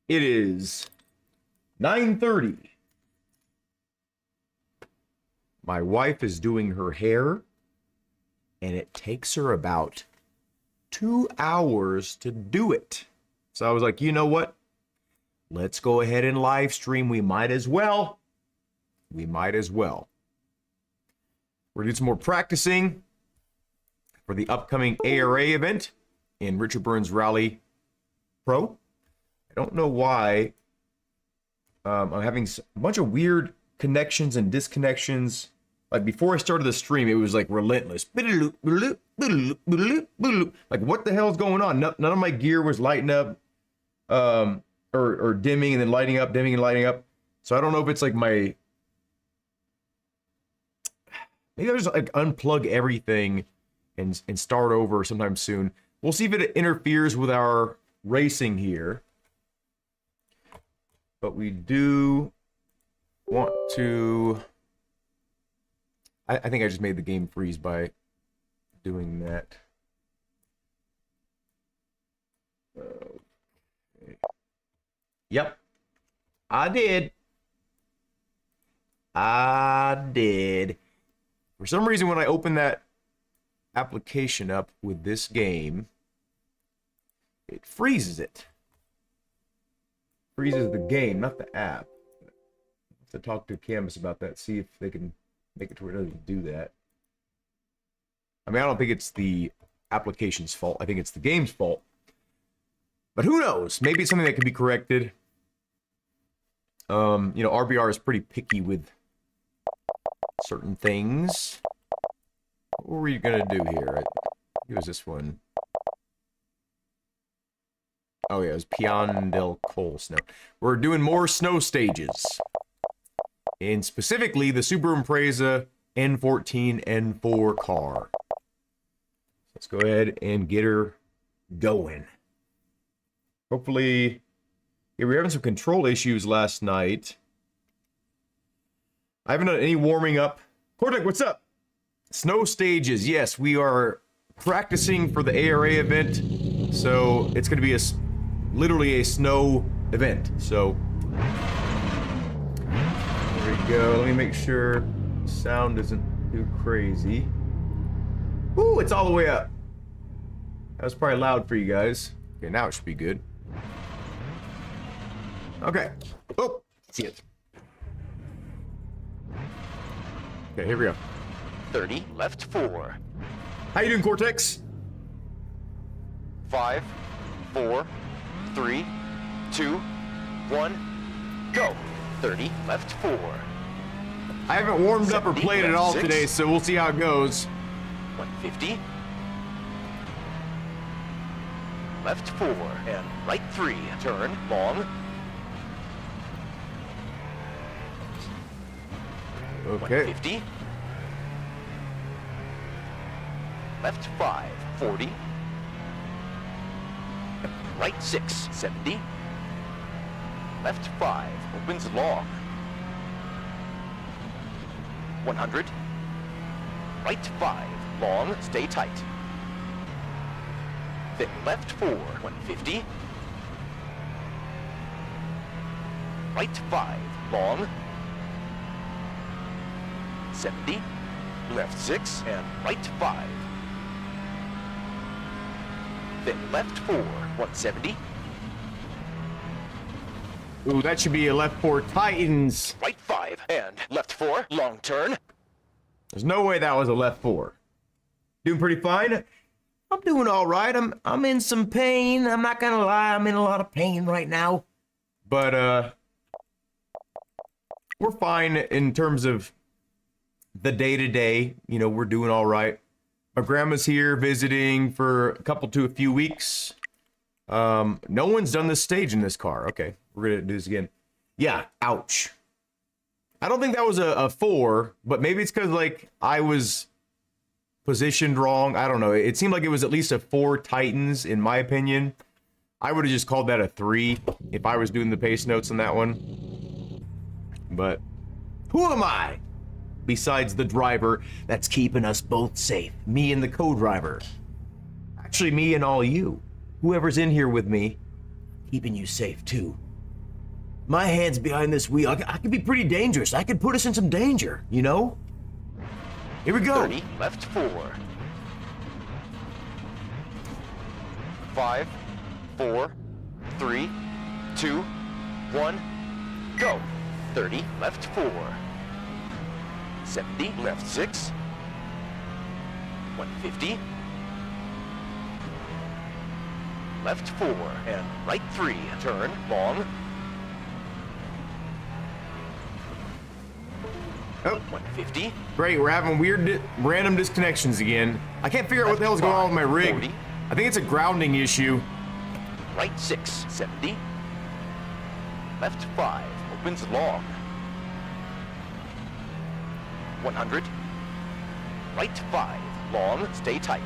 It is 9:30. My wife is doing her hair, and it takes her about 2 hours to do it. So I was like, you know what? Let's go ahead and live stream. We might as well. We're gonna do some more practicing for the upcoming ARA event in Richard Burns Rally Pro. I don't know why I'm having a bunch of weird connections and disconnections. Like before I started the stream, it was like relentless. Like what the hell is going on? None of my gear was lighting up, or dimming and then lighting up, dimming and lighting up. So I don't know if it's like my, maybe I'll just like unplug everything and start over sometime soon. We'll see if it interferes with our racing here. But we do want to, I think I just made the game freeze by doing that. Okay. Yep, I did. For some reason, when I open that application up with this game, it freezes it. Freezes the game, not the app. I have to talk to Canvas about that, see if they can make it to where it doesn't do that. I mean, I don't think it's the application's fault. I think it's the game's fault. But who knows? Maybe it's something that can be corrected. You know, RBR is pretty picky with certain things. What were we gonna do here? It was this one. Oh yeah, it was Pian del Col snow. We're doing more snow stages. And specifically the Subaru Impreza N14 N4 car. Let's go ahead and get her going. Hopefully, yeah, we were having some control issues last night. I haven't done any warming up. Cortec, what's up? Snow stages, yes, we are practicing for the ARA event. So it's gonna be literally a snow event. So there we go. Let me make sure sound isn't too crazy. Ooh, it's all the way up. That was probably loud for you guys. Okay, now it should be good. Okay. Oh, see it. Okay, here we go. 30, left 4. How you doing, Cortex? 5, 4, 3, 2, 1, go. 30, left 4. I haven't warmed up or played at all today, so we'll see how it goes. 150. Left 4 and right 3. Turn long. Okay. 150. Left 5, 40. Right 6, 70. Left 5, opens long. 100. Right 5, long, stay tight. Then left 4, 150. Right 5, long. 70. Left 6 and right 5. Then left 4, 170. Ooh, that should be a left 4 Titans. Right 5 and left 4, long turn. There's no way that was a left 4. Doing pretty fine? I'm doing all right. I'm in some pain. I'm not gonna lie. I'm in a lot of pain right now. But we're fine in terms of the day-to-day. You know, we're doing all right. My grandma's here visiting for a few weeks. No one's done this stage in this car. Okay, we're gonna do this again. Yeah, ouch. I don't think that was a 4, but maybe it's because like I was positioned wrong. I don't know. It seemed like it was at least a 4 Titans in my opinion. I would have just called that a 3 if I was doing the pace notes on that one. But who am I? Besides the driver that's keeping us both safe. Me and the co-driver. Actually, me and all you. Whoever's in here with me, keeping you safe too. my head's behind this wheel. I could be pretty dangerous. I could put us in some danger, you know? Here we go. 30, left 4. 5, 4, 3, 2, 1, go. 30, left 4. 70, left 6. 150. Left 4 and right 3. Turn long. Oh, 150. great. We're having weird random disconnections again. I can't figure out what the hell's going on with my rig. 40. I think it's a grounding issue. Right 6, 70. Left 5, opens long. 100. Right 5, long, stay tight.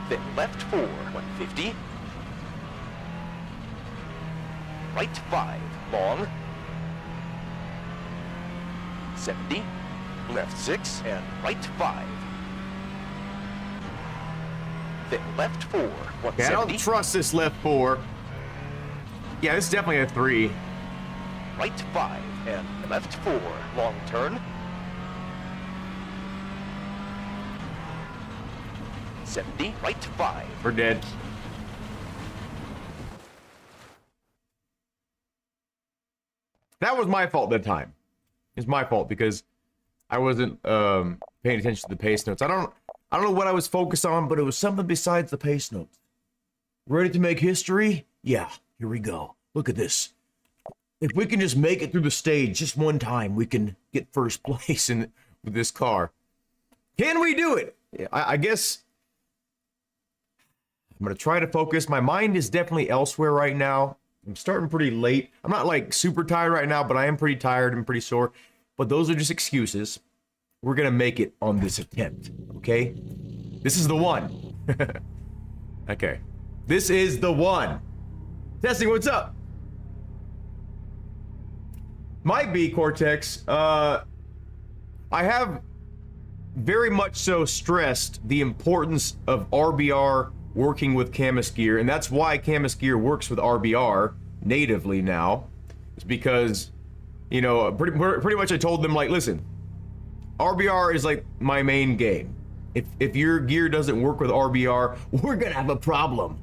Then left 4, 150. Right 5, long. 70. Left 6 and right 5. Then left 4, 170. Yeah, I don't trust this left 4. Yeah, this is definitely a 3. Right 5 and left 4, long turn. 70, right 5. We're dead. That was my fault that time. It's my fault because I wasn't paying attention to the pace notes. I don't know what I was focused on, but it was something besides the pace notes. Ready to make history? Yeah, here we go. Look at this. If we can just make it through the stage just one time, we can get first place with this car. Can we do it? I guess I'm going to try to focus. My mind is definitely elsewhere right now. I'm starting pretty late. I'm not like super tired right now, but I am pretty tired and pretty sore. But those are just excuses. We're going to make it on this attempt, okay? This is the one. Okay. This is the one. Testing, what's up? Might be, Cortex. I have very much so stressed the importance of RBR working with Camus Gear, and that's why Camus Gear works with RBR natively now. It's because, you know, pretty much I told them, like, listen, RBR is like my main game. If your gear doesn't work with RBR, we're gonna have a problem.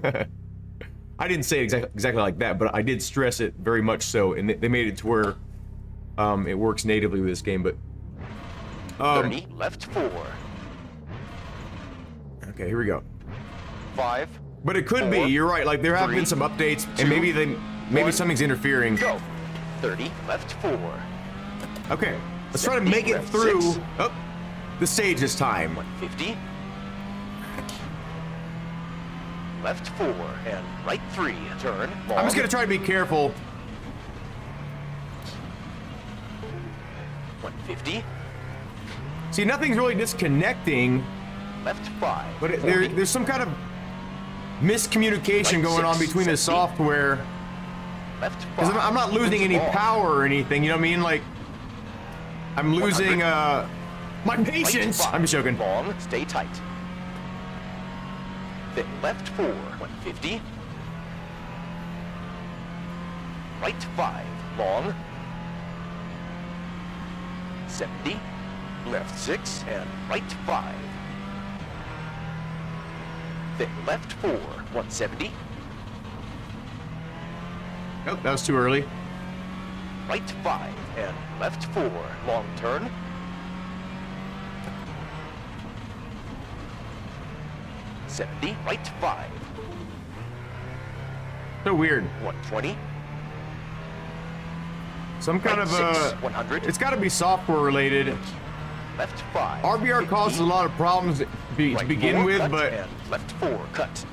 I didn't say it exactly like that, but I did stress it very much so, and they made it to where it works natively with this game. But 30, left 4. Okay, here we go. 5. But it could 4, be. You're right. Like there have 3, been some updates, 2, and maybe 1, something's interfering. Go. 30, left 4. Okay, let's try to make it through the stage this time. 150. Left 4 and right 3. Turn long. I'm just gonna try to be careful. 150. See, nothing's really disconnecting, Left 5. but 40. there's some kind of miscommunication Right going on 6, between the 70. software. Left 5. Because I'm not losing any long. power or anything, you know what I mean? Like, I'm losing, 100. my patience. Right 5, I'm just joking. Long, stay tight. Then left 4, 150. Right 5, long. 70. Left 6 and right 5. Then left 4, 170. Oh, that was too early. Right 5 and left 4, long turn. '70, right 5. So weird. 120. Some kind Right of 6, 100. it's got to be software related. Left 5. RBR 50. causes a lot of problems to Right begin 4, with, cut, but and left 4 cut.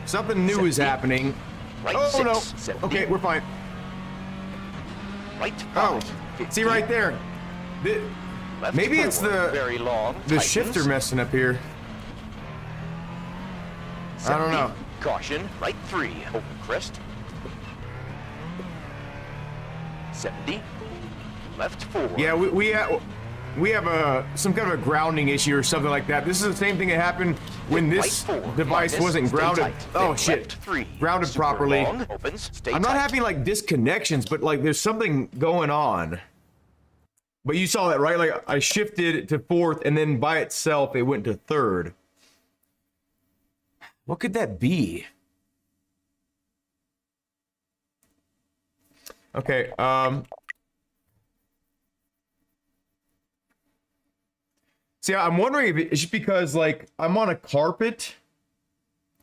something new is 70. happening. Right Oh 6, no. 70. Okay, we're fine. Right 5. Oh, 50. see right there. Left Maybe 4, it's the very long. the tightens. shifter messing up here. I don't 70. know. Caution, right 3, open crest. 70. Left 4. Yeah, we have some kind of a grounding issue or something like that. This is the same thing that happened when this device wasn't grounded. Oh shit, grounded properly. I'm not having like disconnections, but like there's something going on. But you saw that, right? Like I shifted to fourth and then by itself it went to third. What could that be? Okay, see, I'm wondering if it's just because, like, I'm on a carpet,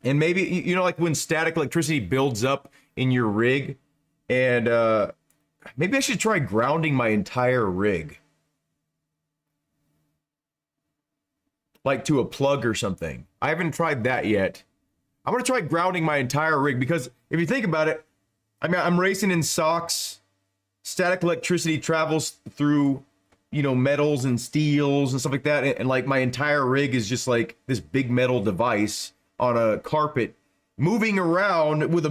and maybe, you know, like when static electricity builds up in your rig, and, maybe I should try grounding my entire rig. Like to a plug or something. I haven't tried that yet. I'm gonna try grounding my entire rig, because if you think about it, I mean, I'm racing in socks. Static electricity travels through, you know, metals and steels and stuff like that. And like my entire rig is just like this big metal device on a carpet moving around with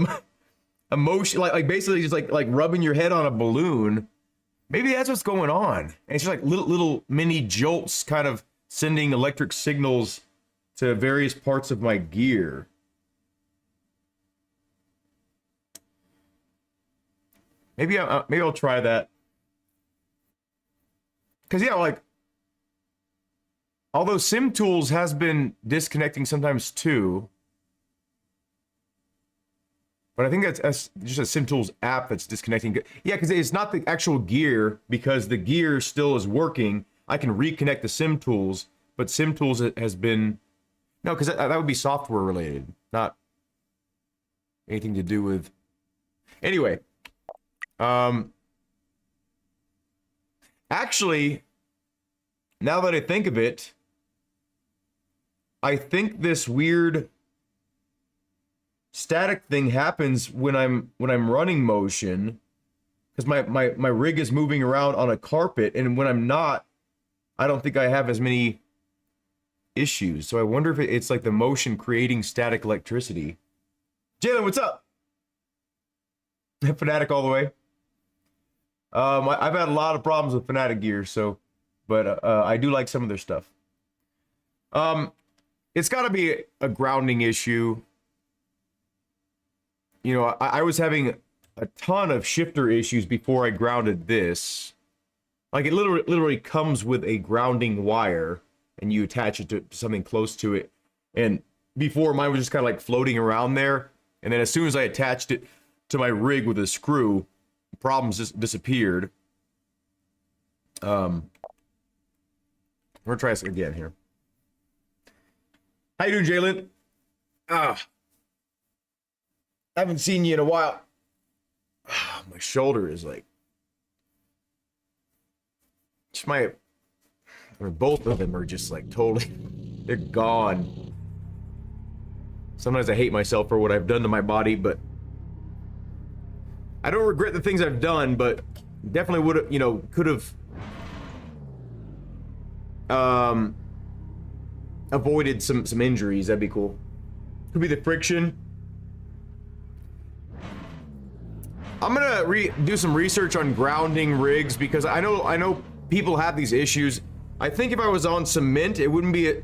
a motion, like basically just like rubbing your head on a balloon. Maybe that's what's going on. And it's just like little mini jolts kind of sending electric signals to various parts of my gear. Maybe I'll try that. Cause yeah, like, although SimTools has been disconnecting sometimes too, but I think that's just a SimTools app that's disconnecting. Yeah, because it's not the actual gear, because the gear still is working. I can reconnect the SimTools, but SimTools has been no, because that would be software related, not anything to do with. Anyway. Actually, now that I think of it, I think this weird static thing happens when I'm running motion, because my rig is moving around on a carpet, and when I'm not, I don't think I have as many issues. So I wonder if it's like the motion creating static electricity. Jalen, what's up? Fanatic all the way. I've had a lot of problems with Fanatic gear, so, but I do like some of their stuff. It's got to be a grounding issue. You know, I was having a ton of shifter issues before I grounded this. Like it literally comes with a grounding wire, and you attach it to something close to it. And before, mine was just kind of like floating around there, and then as soon as I attached it to my rig with a screw, problems just disappeared. We're gonna try this again here. How you doing, Jalen? I haven't seen you in a while. My shoulder is like, just I mean, both of them are just like totally, they're gone. Sometimes I hate myself for what I've done to my body, but I don't regret the things I've done, but definitely would have, you know, could have avoided some injuries. That'd be cool. Could be the friction. I'm gonna do some research on grounding rigs, because I know people have these issues. I think if I was on cement, it wouldn't be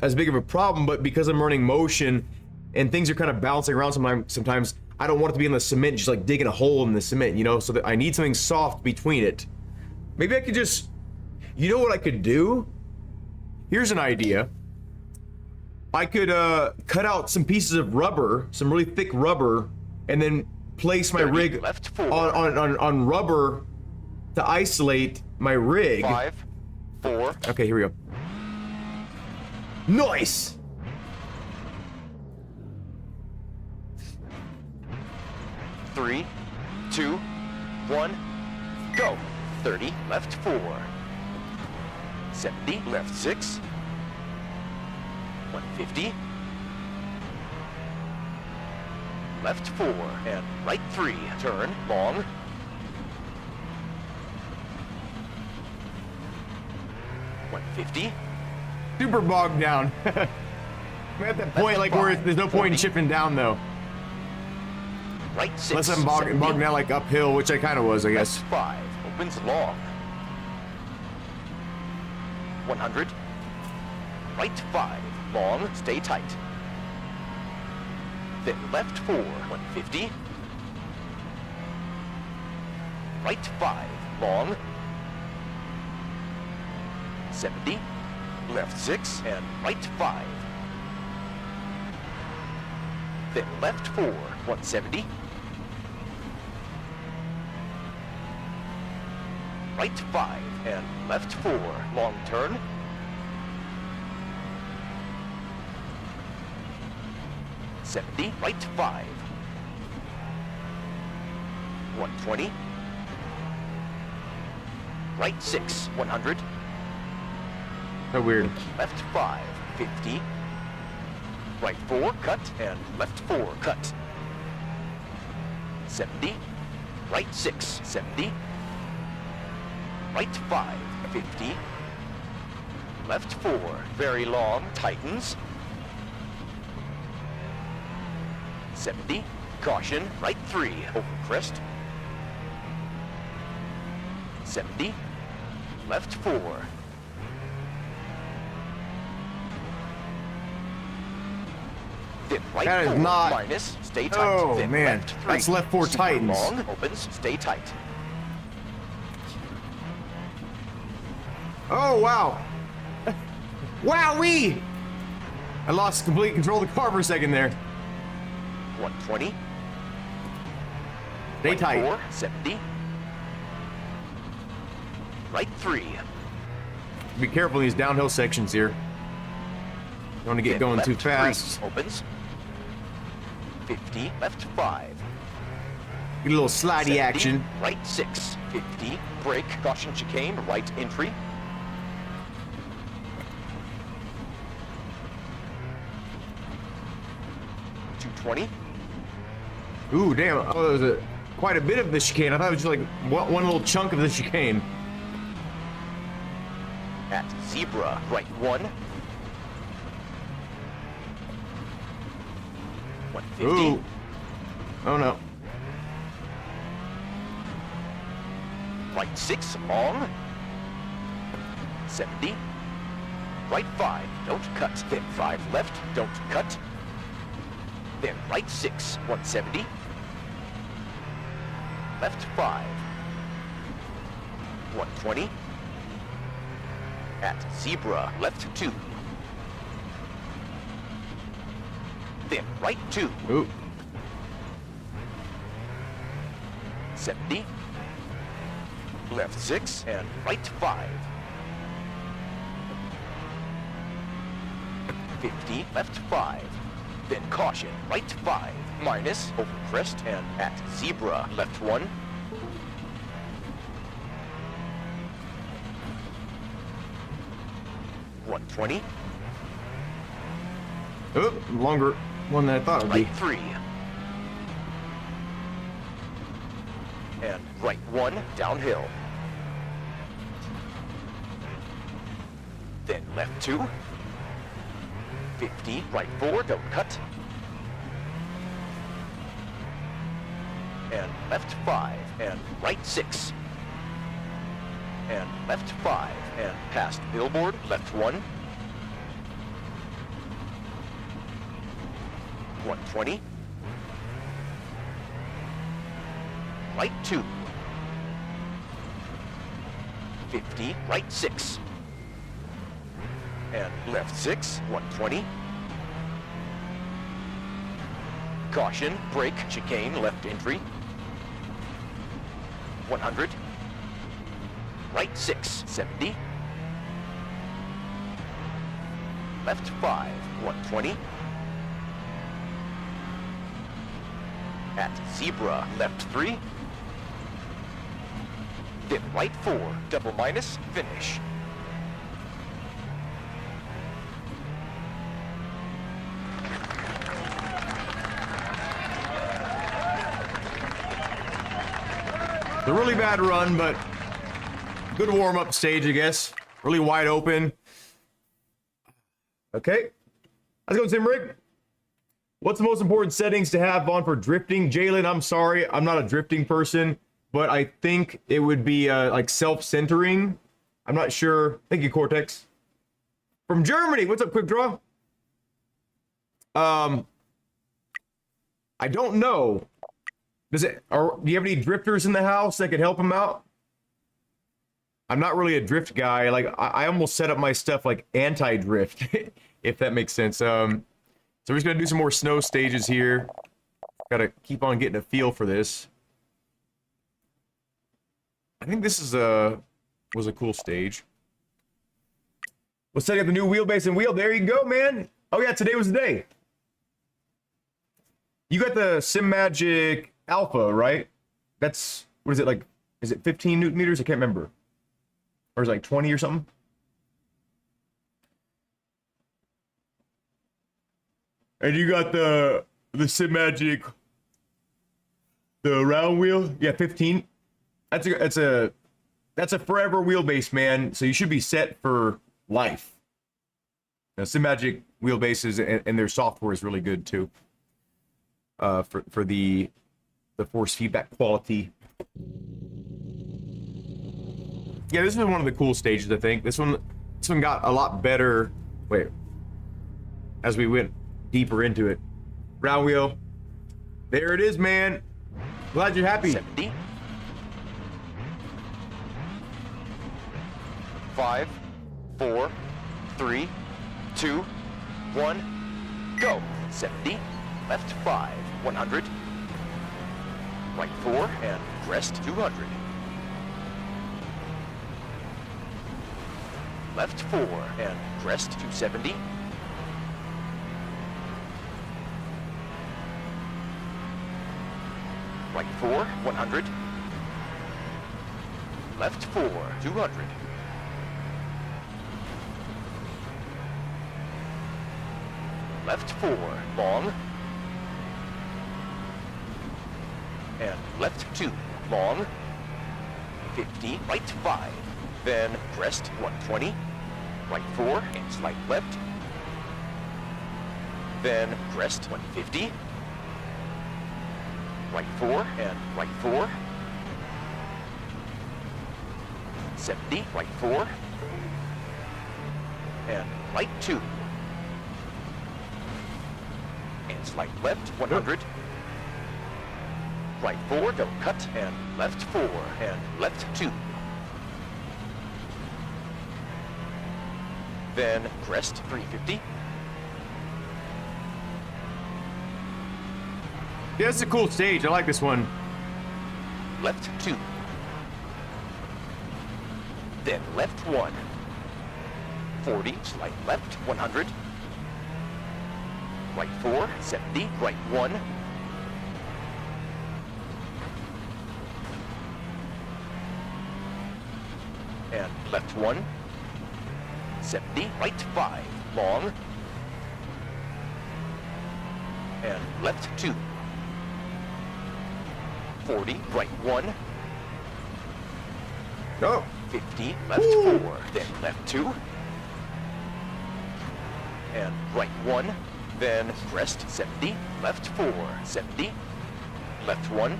as big of a problem, but because I'm running motion and things are kind of bouncing around sometimes I don't want it to be in the cement, just like digging a hole in the cement, you know, so that I need something soft between it. Maybe I could just, you know what I could do? Here's an idea. I could cut out some pieces of rubber, some really thick rubber, and then place my rig on rubber to isolate my rig. 5, 4. Okay, here we go. Nice! Three, 2, 1, go. 30, left 4. 70, left 6. 150. Left 4 and right 3. Turn long. 150. Super bogged down. We're at that point like where there's no point in shifting down though. Right 6. Unless I'm bogged down like uphill, which I kind of was, I guess. Left 5 opens long. 100. Right 5, long, stay tight. Then left 4, 150. Right 5, long. 70. Left 6 and right 5. Then left 4, 170. Right 5 and left 4, long turn. Right 5. 120. Right 6, 100. So weird. Left 5, 50. Right 4, cut, and left 4, cut. 70. Right 6, 70. Right 5, 50. Left 4, very long, tightens. 70. Caution, right 3, over crest. 70. Left 4. Then right That is 4, not- minus, stay tight. Oh, then man. left 3. That's left 4 Super tightens. long, opens, stay tight. Oh, wow. Wowee! I lost complete control of the car for a second there. 120. Stay Right tight. 4, 70. Right 3. Be careful in these downhill sections here. Don't want to get Then going left too 3, fast. opens. 50. Left 5. Get a little slidey 70, action. Right 6. 50. Brake. Caution chicane. Right entry. .220. Ooh, damn. Oh, there was quite a bit of the chicane. I thought it was just like one little chunk of the chicane. At zebra. Right 1. 150. Ooh. Oh, no. Right 6, long. 70. Right 5, don't cut. Then 5 left, don't cut. Then right 6, 170. Left 5. 120. At zebra, left 2. Then right 2. Ooh. 70. Left 6 and right 5. 50, left 5. Then caution, right 5. Minus, over crest and at zebra, left 1. 120. Oh, longer one than I thought it would be. Right 3. And right 1, downhill. Then left 2. 50, right 4, don't cut. And left 5, and right 6. And left 5, and past billboard, left 1. 120. Right 2. 50, right 6. And left 6, 120. Caution, brake, chicane, left entry. 100. Right 6, 70. Left 5, 120. At zebra, left 3. Then right 4, double minus, finish. It's a really bad run, but good warm-up stage, I guess. Really wide open. Okay. Let's go, Tim Rig. What's the most important settings to have on for drifting? Jalen, I'm sorry. I'm not a drifting person, but I think it would be like self-centering. I'm not sure. Thank you, Cortex. From Germany. What's up, Quick Draw? I don't know. Do you have any drifters in the house that could help him out? I'm not really a drift guy. Like I almost set up my stuff like anti-drift, if that makes sense. So we're just gonna do some more snow stages here. Gotta keep on getting a feel for this. I think this is was a cool stage. We'll set up the new wheelbase and wheel. There you go, man. Oh yeah, today was the day. You got the SimMagic Alpha, right? That's, what is it, like, is it 15 Newton meters? I can't remember. Or is it like 20 or something? And you got the SimMagic, the round wheel? Yeah, 15. That's a forever wheelbase, man. So you should be set for life. Now, SimMagic wheelbases and their software is really good too. For the force feedback quality. Yeah, this is one of the cool stages, I think. This one got a lot better. Wait, as we went deeper into it. Round wheel. There it is, man. Glad you're happy. 70. 5, 4, 3, 2, 1, go. 70. Left 5, 100. Right 4 and crest 200. Left 4 and crest 270. Right 4, 100. Left 4, 200. Left 4, long. And left 2, long. 50, right 5. Then crest 120. Right 4 and slight left. Then crest 150. Right 4 and right 4. 70, right 4. And right 2. And slight left 100. Right 4, don't cut, and left 4, and left 2. Then crest 350. Yeah, it's a cool stage. I like this one. Left 2. Then left 1. 40, slight left 100. Right 4, 70, right 1. And left 1. 70, right 5, long. And left 2. 40, right 1. Oh. 50, left 4, then left 2. And right 1, then crest 70, left 4, 70, left 1.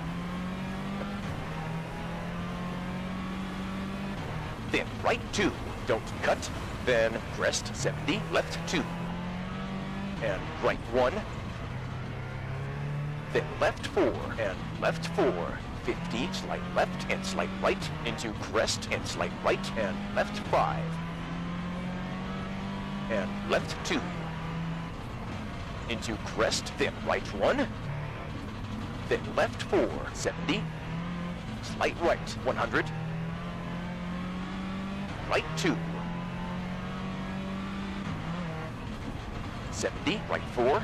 Then right 2, don't cut, then crest 70, left 2. And right 1. Then left 4 and left 4, 50, slight left and slight right, into crest and slight right and left 5. And left 2. Into crest, then right 1. Then left 4, 70. Slight right, 100. Right 2. 70, right 4.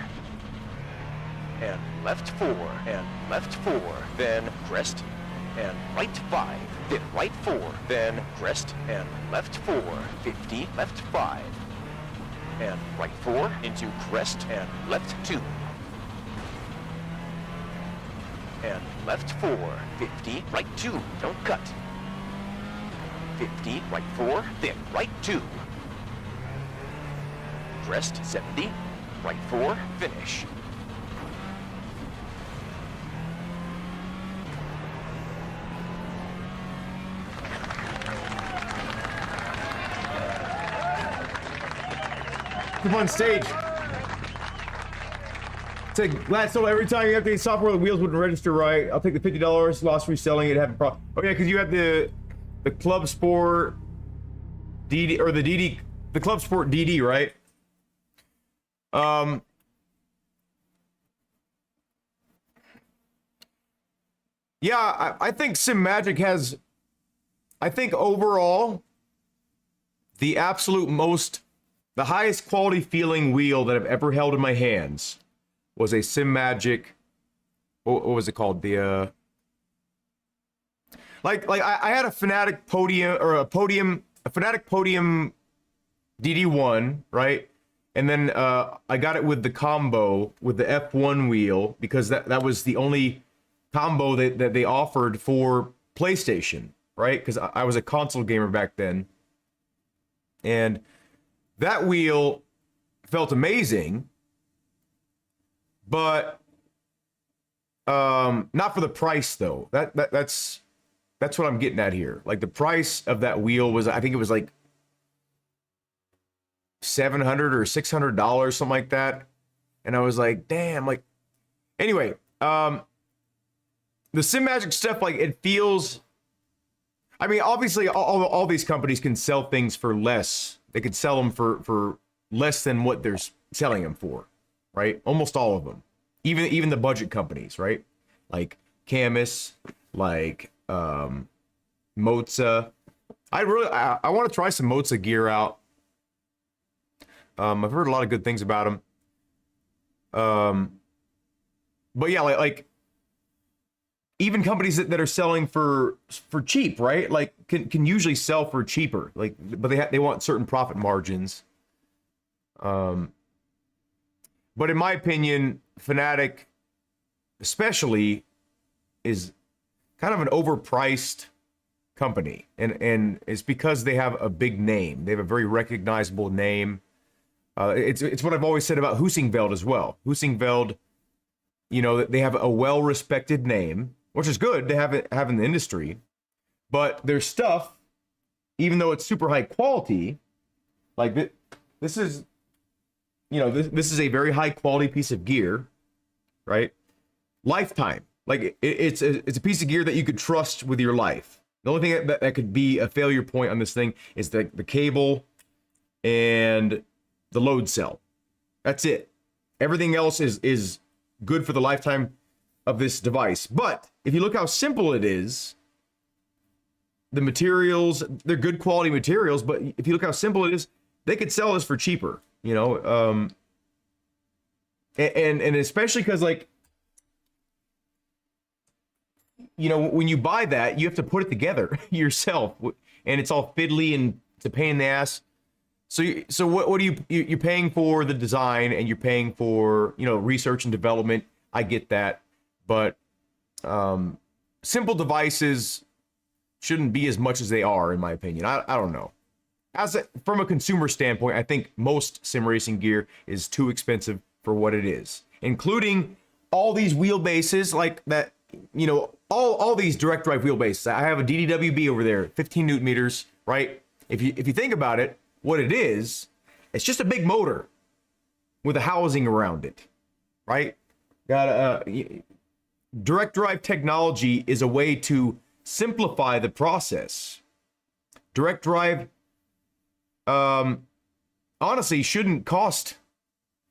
And left 4, and left 4, then crest, and right 5, then right 4, then crest, and left 4, 50, left 5, and right 4, into crest, and left 2, and left 4, 50, right 2, don't cut, 50, right 4, then right 2, crest, 70, right 4, finish. It's a fun stage. Say, Glad so every time you update software, the wheels wouldn't register right. I'll take the $50, lost reselling it, have a problem. Oh yeah, because you have the Club Sport DD, or the Club Sport DD, right? Yeah, I think SimMagic has, I think overall, the highest quality feeling wheel that I've ever held in my hands was a SimMagic. What was it called? The I had a Fanatic Podium DD1, right? And then I got it with the combo with the F1 wheel because that was the only combo that they offered for PlayStation, right? Because I was a console gamer back then. And that wheel felt amazing, but not for the price though. That's what I'm getting at here. Like the price of that wheel was, I think it was like $700 or $600, something like that. And I was like, damn, like, anyway, the SimMagic stuff, like it feels, I mean, obviously all these companies can sell things for less. They could sell them for less than what they're selling them for, right? Almost all of them, even the budget companies, right? Like Camus, like Moza. I want to try some Moza gear out. I've heard a lot of good things about them. But yeah, like even companies that are selling for cheap, right? Like can usually sell for cheaper, like, but they want certain profit margins. But in my opinion, Fanatic especially is kind of an overpriced company, and it's because they have a big name. They have a very recognizable name. It's what I've always said about Husingveld as well. Husingveld, you know, they have a well-respected name, which is good to have in the industry, but their stuff, even though it's super high quality, like this is, you know, this is a very high quality piece of gear, right? Lifetime, like it's a piece of gear that you could trust with your life. The only thing that could be a failure point on this thing is the cable and the load cell. That's it. Everything else is good for the lifetime of this device. But if you look how simple it is, the materials, they're good quality materials, but if you look how simple it is, they could sell this for cheaper, you know? And especially because, like, you know, when you buy that, you have to put it together yourself, and it's all fiddly and it's a pain in the ass. So what are you're paying for the design, and you're paying for, you know, research and development. I get that, but simple devices shouldn't be as much as they are, in my opinion. I don't know. From a consumer standpoint, I think most sim racing gear is too expensive for what it is, including all these wheelbases like that. You know, all these direct drive wheelbases. I have a DDWB over there, 15 Newton meters, right? If you think about it, what it is, it's just a big motor with a housing around it, right? Got direct drive technology is a way to simplify the process. Direct drive, honestly, shouldn't cost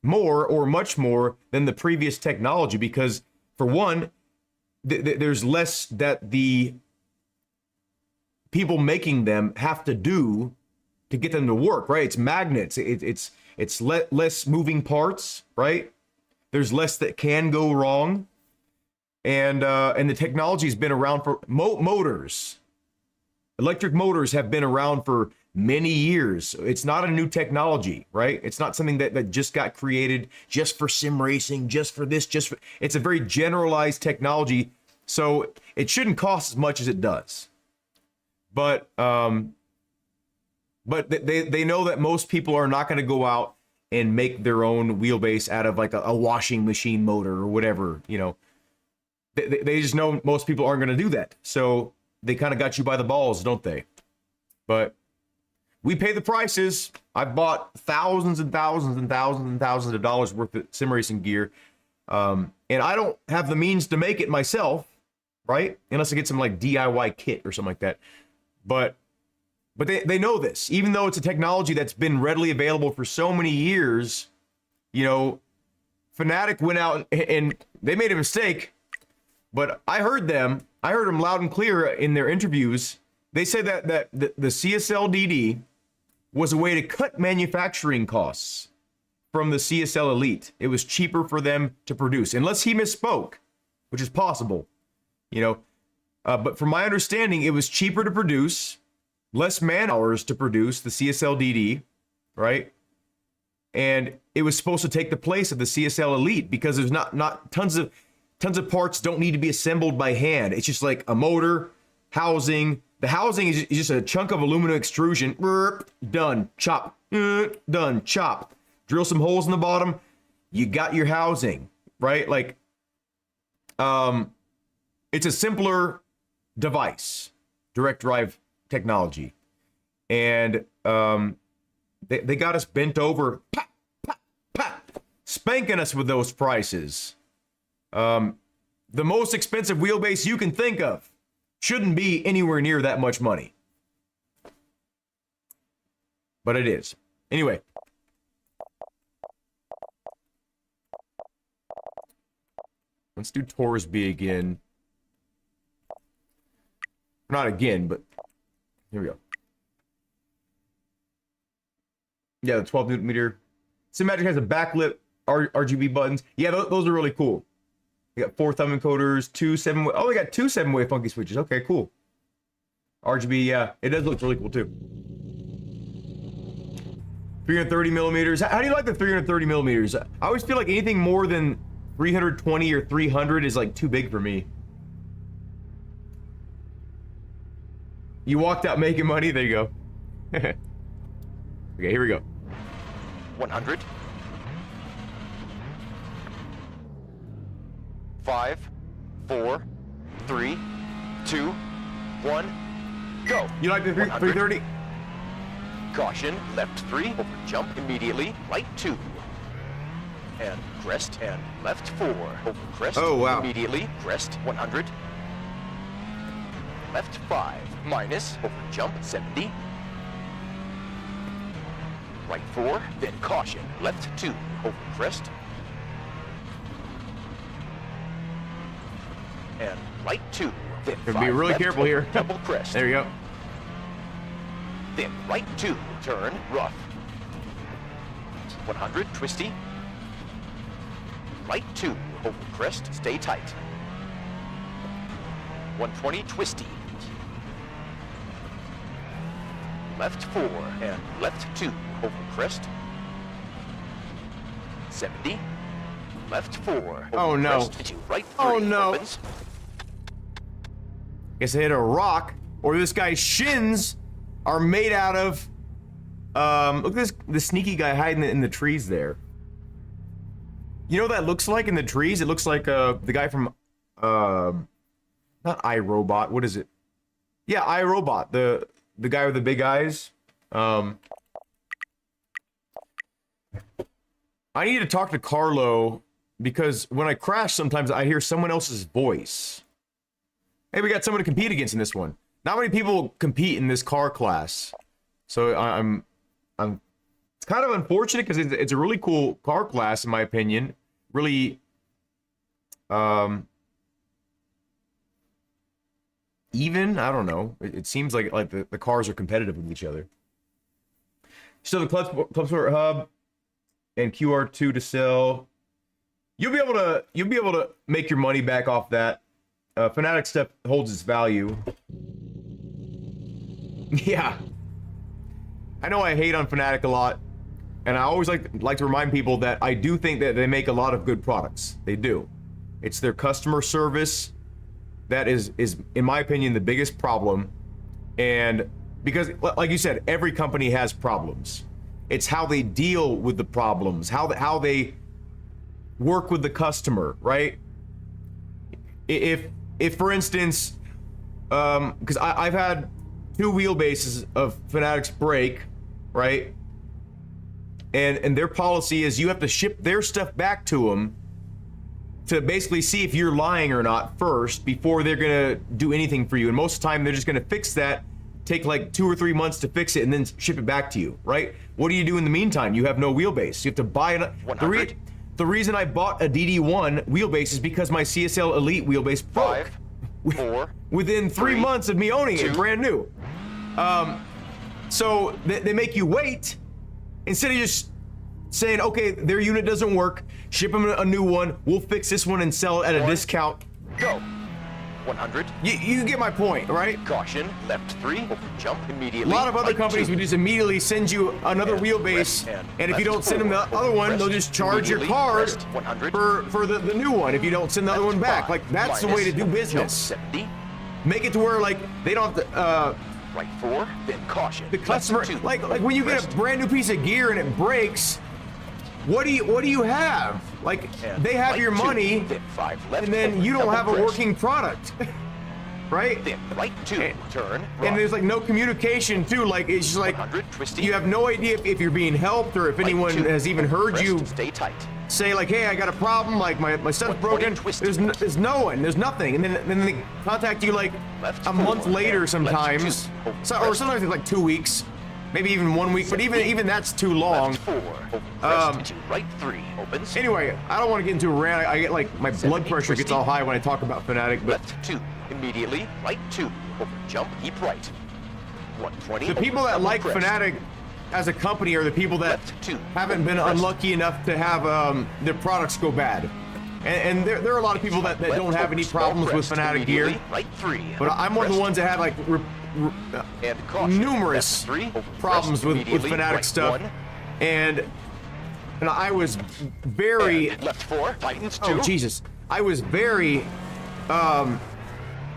more or much more than the previous technology, because for one, there's less that the people making them have to do to get them to work, right? It's magnets. It's less moving parts, right? There's less that can go wrong, and the technology's been around for motors. Electric motors have been around for many years. It's not a new technology, right? It's not something that just got created just for sim racing, just for this, it's a very generalized technology. So it shouldn't cost as much as it does. But they know that most people are not going to go out and make their own wheelbase out of like a washing machine motor or whatever, you know. They just know most people aren't going to do that. So they kind of got you by the balls, don't they? But we pay the prices. I've bought thousands and thousands and thousands and thousands of dollars worth of sim racing gear. And I don't have the means to make it myself, right? Unless I get some like DIY kit or something like that. But they know this, even though it's a technology that's been readily available for so many years. You know, Fanatec went out and they made a mistake, but I heard them loud and clear in their interviews. They said that the CSL DD was a way to cut manufacturing costs from the CSL Elite. It was cheaper for them to produce, unless he misspoke, which is possible, you know. But from my understanding, it was cheaper to produce, less man hours to produce the CSL DD, right? And it was supposed to take the place of the CSL Elite because there's not tons of parts don't need to be assembled by hand. It's just like a motor, housing. The housing is just a chunk of aluminum extrusion. Done, chop, done, chop. Drill some holes in the bottom. You got your housing, right? Like, it's a simpler device, direct drive technology, and they got us bent over, pop, pop, pop, spanking us with those prices. The most expensive wheelbase you can think of shouldn't be anywhere near that much money, but it is. Anyway, let's do Torsby again. Not again, but here we go. Yeah, the 12 Newton meter. Cinemagic has a backlit RGB buttons. Yeah, those are really cool. We got 4 thumb encoders, 2 7-way. Oh, we got 2 7-way funky switches. Okay, cool. RGB, yeah, it does look really cool too. 330 millimeters. How do you like the 330 millimeters? I always feel like anything more than 320 or 300 is like too big for me. You walked out making money. There you go. Okay, here we go. 100. 5, 4, 3, 2, 1, go. You like the 330? Caution, left 3, over jump immediately, right 2. And crest, and left 4, over crest, oh, wow. immediately, crest 100. Left 5, minus, over jump 70. Right 4, then caution, left 2, over crest. And right 2, then 5, be really left, careful here. double crest. There you go. Then right 2, turn, rough. 100, twisty. Right 2, over crest, stay tight. 120, twisty. Left 4, and left 2, over crest. 70. Left 4, over oh, no. crest, into right 3, oh, no. opens. Guess I hit a rock, or this guy's shins are made out of, look at the sneaky guy hiding in the trees there. You know what that looks like in the trees? It looks like, the guy from, not iRobot, what is it? Yeah, iRobot, the guy with the big eyes. I need to talk to Carlo, because when I crash, sometimes I hear someone else's voice. Hey, we got someone to compete against in this one. Not many people compete in this car class, so I'm. It's kind of unfortunate because it's a really cool car class, in my opinion. Really, even, I don't know. It seems like the cars are competitive with each other. So the Club Sport Hub and QR2 to sell. You'll be able to make your money back off that. Fanatec stuff holds its value. Yeah. I know I hate on Fanatec a lot, and I always like to remind people that I do think that they make a lot of good products. They do. It's their customer service that is in my opinion the biggest problem. And because like you said, every company has problems. It's how they deal with the problems, how they work with the customer, right? If for instance, because I've had 2 wheelbases of Fanatec's brake, right? And their policy is you have to ship their stuff back to them to basically see if you're lying or not first before they're gonna do anything for you. And most of the time they're just gonna fix that, take like 2 or 3 months to fix it, and then ship it back to you, right? What do you do in the meantime? You have no wheelbase. You have to buy it. The reason I bought a DD1 wheelbase is because my CSL Elite wheelbase broke. 5, 4, within 3 months of me owning it, brand new. So they make you wait instead of just saying, okay, their unit doesn't work, ship them a new one, we'll fix this one and sell it at a discount. Go. 100. You get my point, right? Caution, left 3, over jump immediately. A lot of other right companies 2. would just immediately send you another And wheelbase, left and if you don't left send them the 4, other one, rest they'll just charge your immediately, card rest 100. for the new one if you don't send the other one back. 5, Like, that's the way to do minus, business. Jump 70. Make it to where, like, they don't have to, Right 4, then caution. the customer, left 2, like when you get rest, a brand new piece of gear and it breaks, what do you have? Like, and they have right your 2, money, then 5 left, and then over you don't double have a crest. working product, right? Then right 2, turn, And rough. there's like no communication too. Like, it's just like 100, twisty. you have no idea if you're being helped or if Right anyone 2, has even heard rest, you Stay tight. say like, hey, I got a problem, like my stuff's 120 broken. twisty. There's no one, there's nothing, and then they contact you like Left a month 4, later and sometimes, left 2, so, or sometimes it's like 2 weeks, maybe even 1 week, but even that's too long. Left 4, over crest into right 3, opens. Anyway, I don't want to get into a rant. I get like my blood 70, pressure gets twisty. all high when I talk about Fnatic, but Left 2, immediately, right 2, over jump, keep right. 120. the people over that double like crest. Fnatic as a company are the people that Left 2, haven't been crest. unlucky enough to have their products go bad. And there are a lot of people that Left don't have over any small problems with crest, Fnatic gear, immediately, right 3, but I'm one of the crest. ones that had like And caution, numerous left 3, over problems crest, with immediately, Fnatic right stuff, 1, and I was very and left 4, Titans 2. oh Jesus, I was very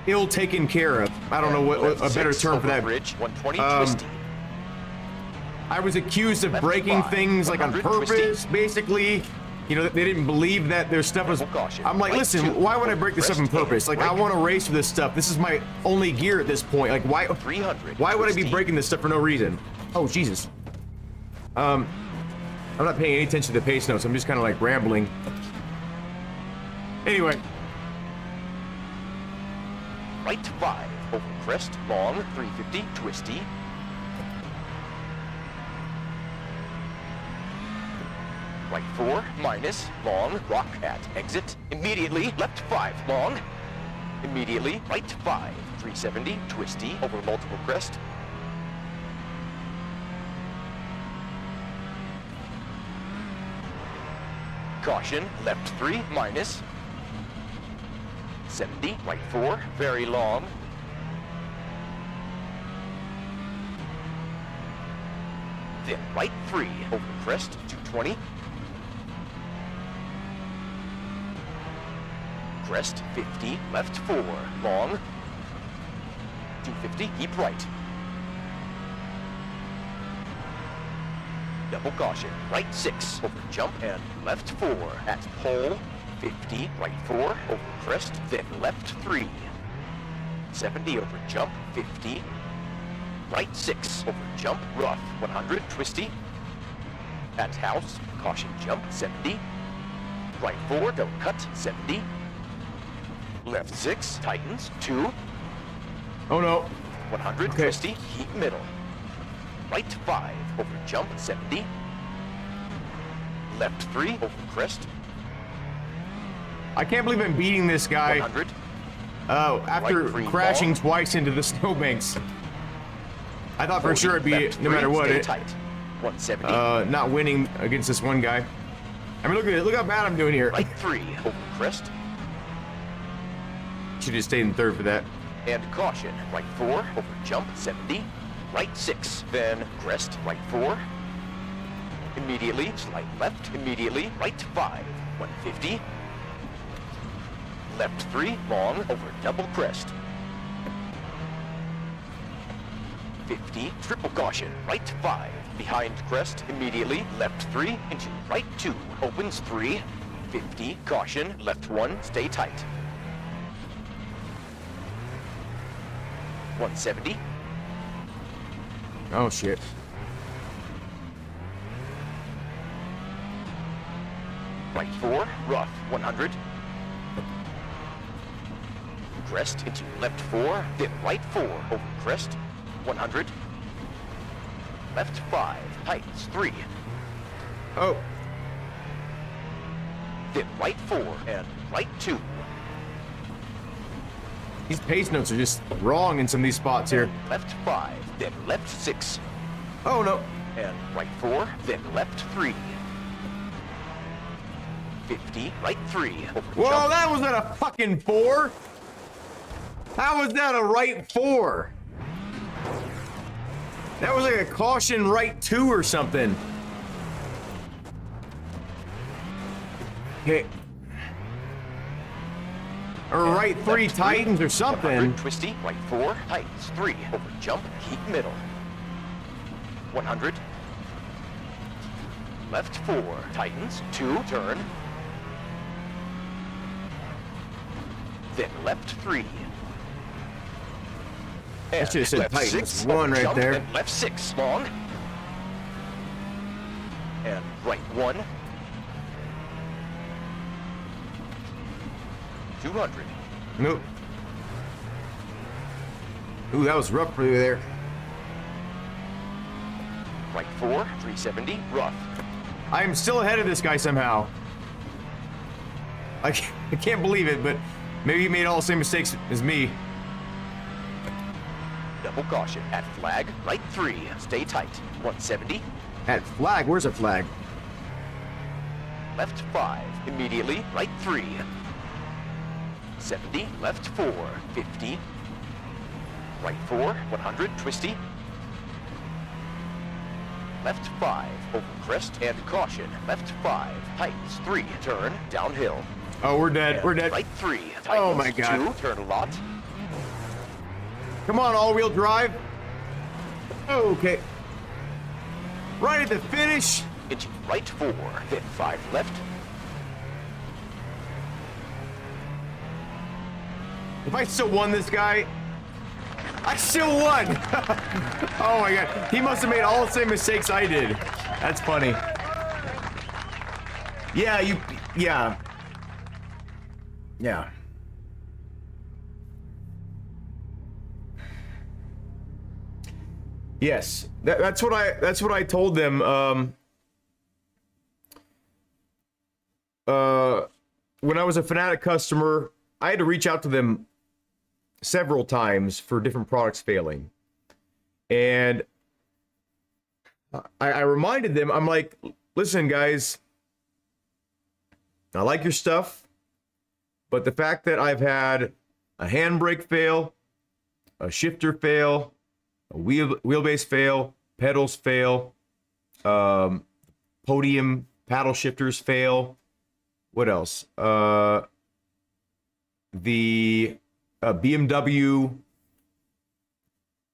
ill taken care of. I don't know what Left a better 6, term for over that. Bridge, 120, Um, twisty. I was accused of Left breaking 5, things like on 100, purpose, twisty. basically. You know, they didn't believe that their stuff was. Double caution. I'm like, Right listen, 2, why would I break this stuff on crest, purpose? Like, I break. want to race with this stuff. This is my only gear at this point. Like, why? 300. Why would I be twisty. breaking this stuff for no reason? Oh Jesus. I'm not paying any attention to the pace notes. I'm just kind of like rambling. Anyway, Right 5, over crest, long, 350, twisty. Right 4, minus, long, rock at exit. Immediately, left 5, long. Immediately, right 5, 370, twisty, over multiple crest. Caution, left 3, minus. 70, right 4, very long. Then right 3, over crest, 220. Crest, 50, left 4, long. 250, keep right. Double caution, right 6, over jump, and left 4, at pole. 50, right 4, over crest, then left 3. 70 over jump, 50. Right 6, over jump, rough, 100, twisty. At house, caution jump, 70. Right 4, don't cut, 70. Left 6, tightens, 2. oh no. 100, Okay. twisty, keep middle. Right 5, over jump, 70. Left 3, over crest, I can't believe I'm beating this guy 100. after Right 3 crashing long. twice into the snowbanks. I thought for 40, sure it'd be left no 3, matter what. stay It, tight. 170. not winning against this one guy. I mean, look at it. Look how bad I'm doing here. Right 3, over crest, Should have stayed in third for that. and caution. Right 4, over jump, 70. Right 6, then crest, right 4. Immediately, slight left, immediately, right 5, 150. Left 3, long, over double crest. 50, triple caution, right 5. Behind crest, immediately, left 3, into right 2, opens 3. 50, caution, left 1, stay tight. 170. Oh shit. right 4, rough, 100. Crest into left 4, then right 4, over crest, 100. Left 5, tightens 3, Oh, then right 4, and right 2. these pace notes are just wrong in some of these spots here. Left 5, then left 6, Oh, no. and right 4, then left 3. 50, right 3, over Whoa, jump. that wasn't a fucking 4. How was that a right 4? That was like a caution right 2 or something. Okay. Or right 3 Left 3, Titans or 100, something. twisty, right 4, tightens 3, over jump, keep middle. 100. Left 4, tightens 2, turn. Then left 3. I should have said left Titans. 6, 1 right jump, there. and left 6, long. And right 1. 200. Nope. Ooh, that was rough for you there. Right 4, 370, rough. I am still ahead of this guy somehow. I can't believe it, but maybe he made all the same mistakes as me. Double caution at flag, right 3, stay tight. 170, At flag? Where's a flag? left 5, immediately, right 3. 70, left 4, 50. Right 4, 100, twisty. Left 5, over crest and caution. Left 5, tightens 3, turn, downhill. Oh, we're dead. And We're dead. Right 3, tightens Oh my God. 2, turn a lot. Come on, all-wheel drive. Okay. Right at the finish. Into right 4, then 5 left. If I still won this guy, I still won. Oh my God. He must have made all the same mistakes I did. That's funny. Yeah, yeah. Yeah. Yes, that's what I told them. When I was a Fanatic customer, I had to reach out to them several times for different products failing, and I reminded them. I'm like, listen, guys, I like your stuff, but the fact that I've had a handbrake fail, a shifter fail, a wheelbase fail, pedals fail, podium paddle shifters fail. What else? The BMW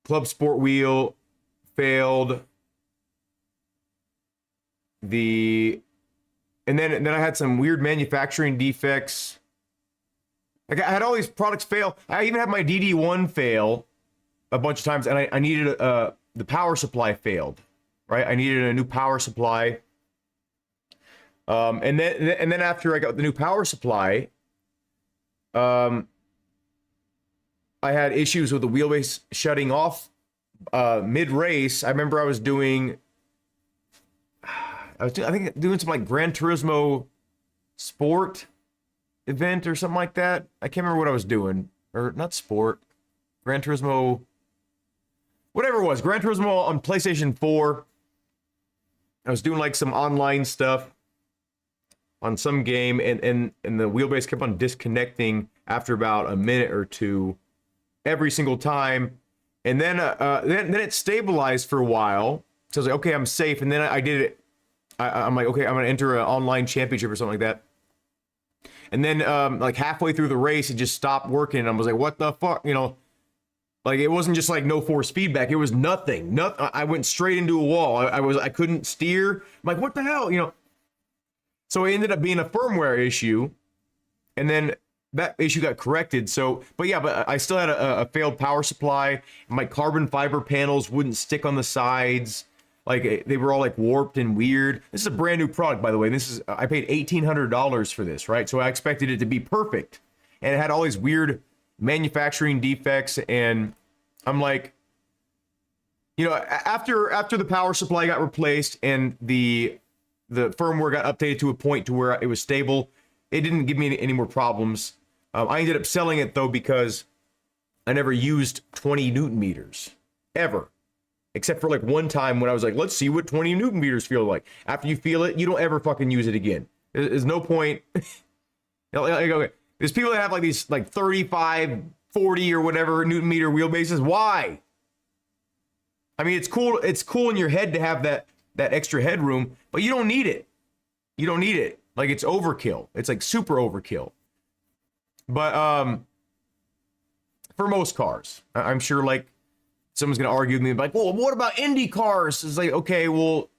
Club Sport wheel failed. And then I had some weird manufacturing defects. Like I had all these products fail. I even had my DD1 fail a bunch of times, and I needed the power supply failed, right? I needed a new power supply. And then after I got the new power supply, I had issues with the wheelbase shutting off mid-race. I remember I think doing some like Gran Turismo sport event or something like that. I can't remember what I was doing, or not sport, Gran Turismo, whatever it was, Gran Turismo on PlayStation 4. I was doing like some online stuff on some game, and the wheelbase kept on disconnecting after about a minute or two every single time. And then it stabilized for a while. So I was like, okay, I'm safe. And then I did it. I'm like, okay, I'm gonna enter an online championship or something like that. And then like halfway through the race, it just stopped working. And I was like, what the fuck? You know, like it wasn't just like no force feedback. It was nothing. I went straight into a wall. I couldn't steer. I'm like, what the hell? You know. So it ended up being a firmware issue, and then that issue got corrected. So, but I still had a failed power supply. My carbon fiber panels wouldn't stick on the sides. Like they were all like warped and weird. This is a brand new product, by the way. This is I paid $1,800 for this, right? So I expected it to be perfect, and it had all these weird manufacturing defects. And I'm like, you know, after the power supply got replaced and the firmware got updated to a point to where it was stable, it didn't give me any more problems. I ended up selling it though because I never used 20 Newton meters ever, except for like one time when I was like, let's see what 20 Newton meters feel like. After you feel it, you don't ever fucking use it again. There's no point. Okay. There's people that have like these like 35, 40 or whatever Newton meter wheelbases. Why? I mean, it's cool. It's cool in your head to have that extra headroom, but you don't need it. You don't need it. Like it's overkill. It's like super overkill. But for most cars, I'm sure like someone's gonna argue with me like, well, what about Indy cars? It's like, okay, well,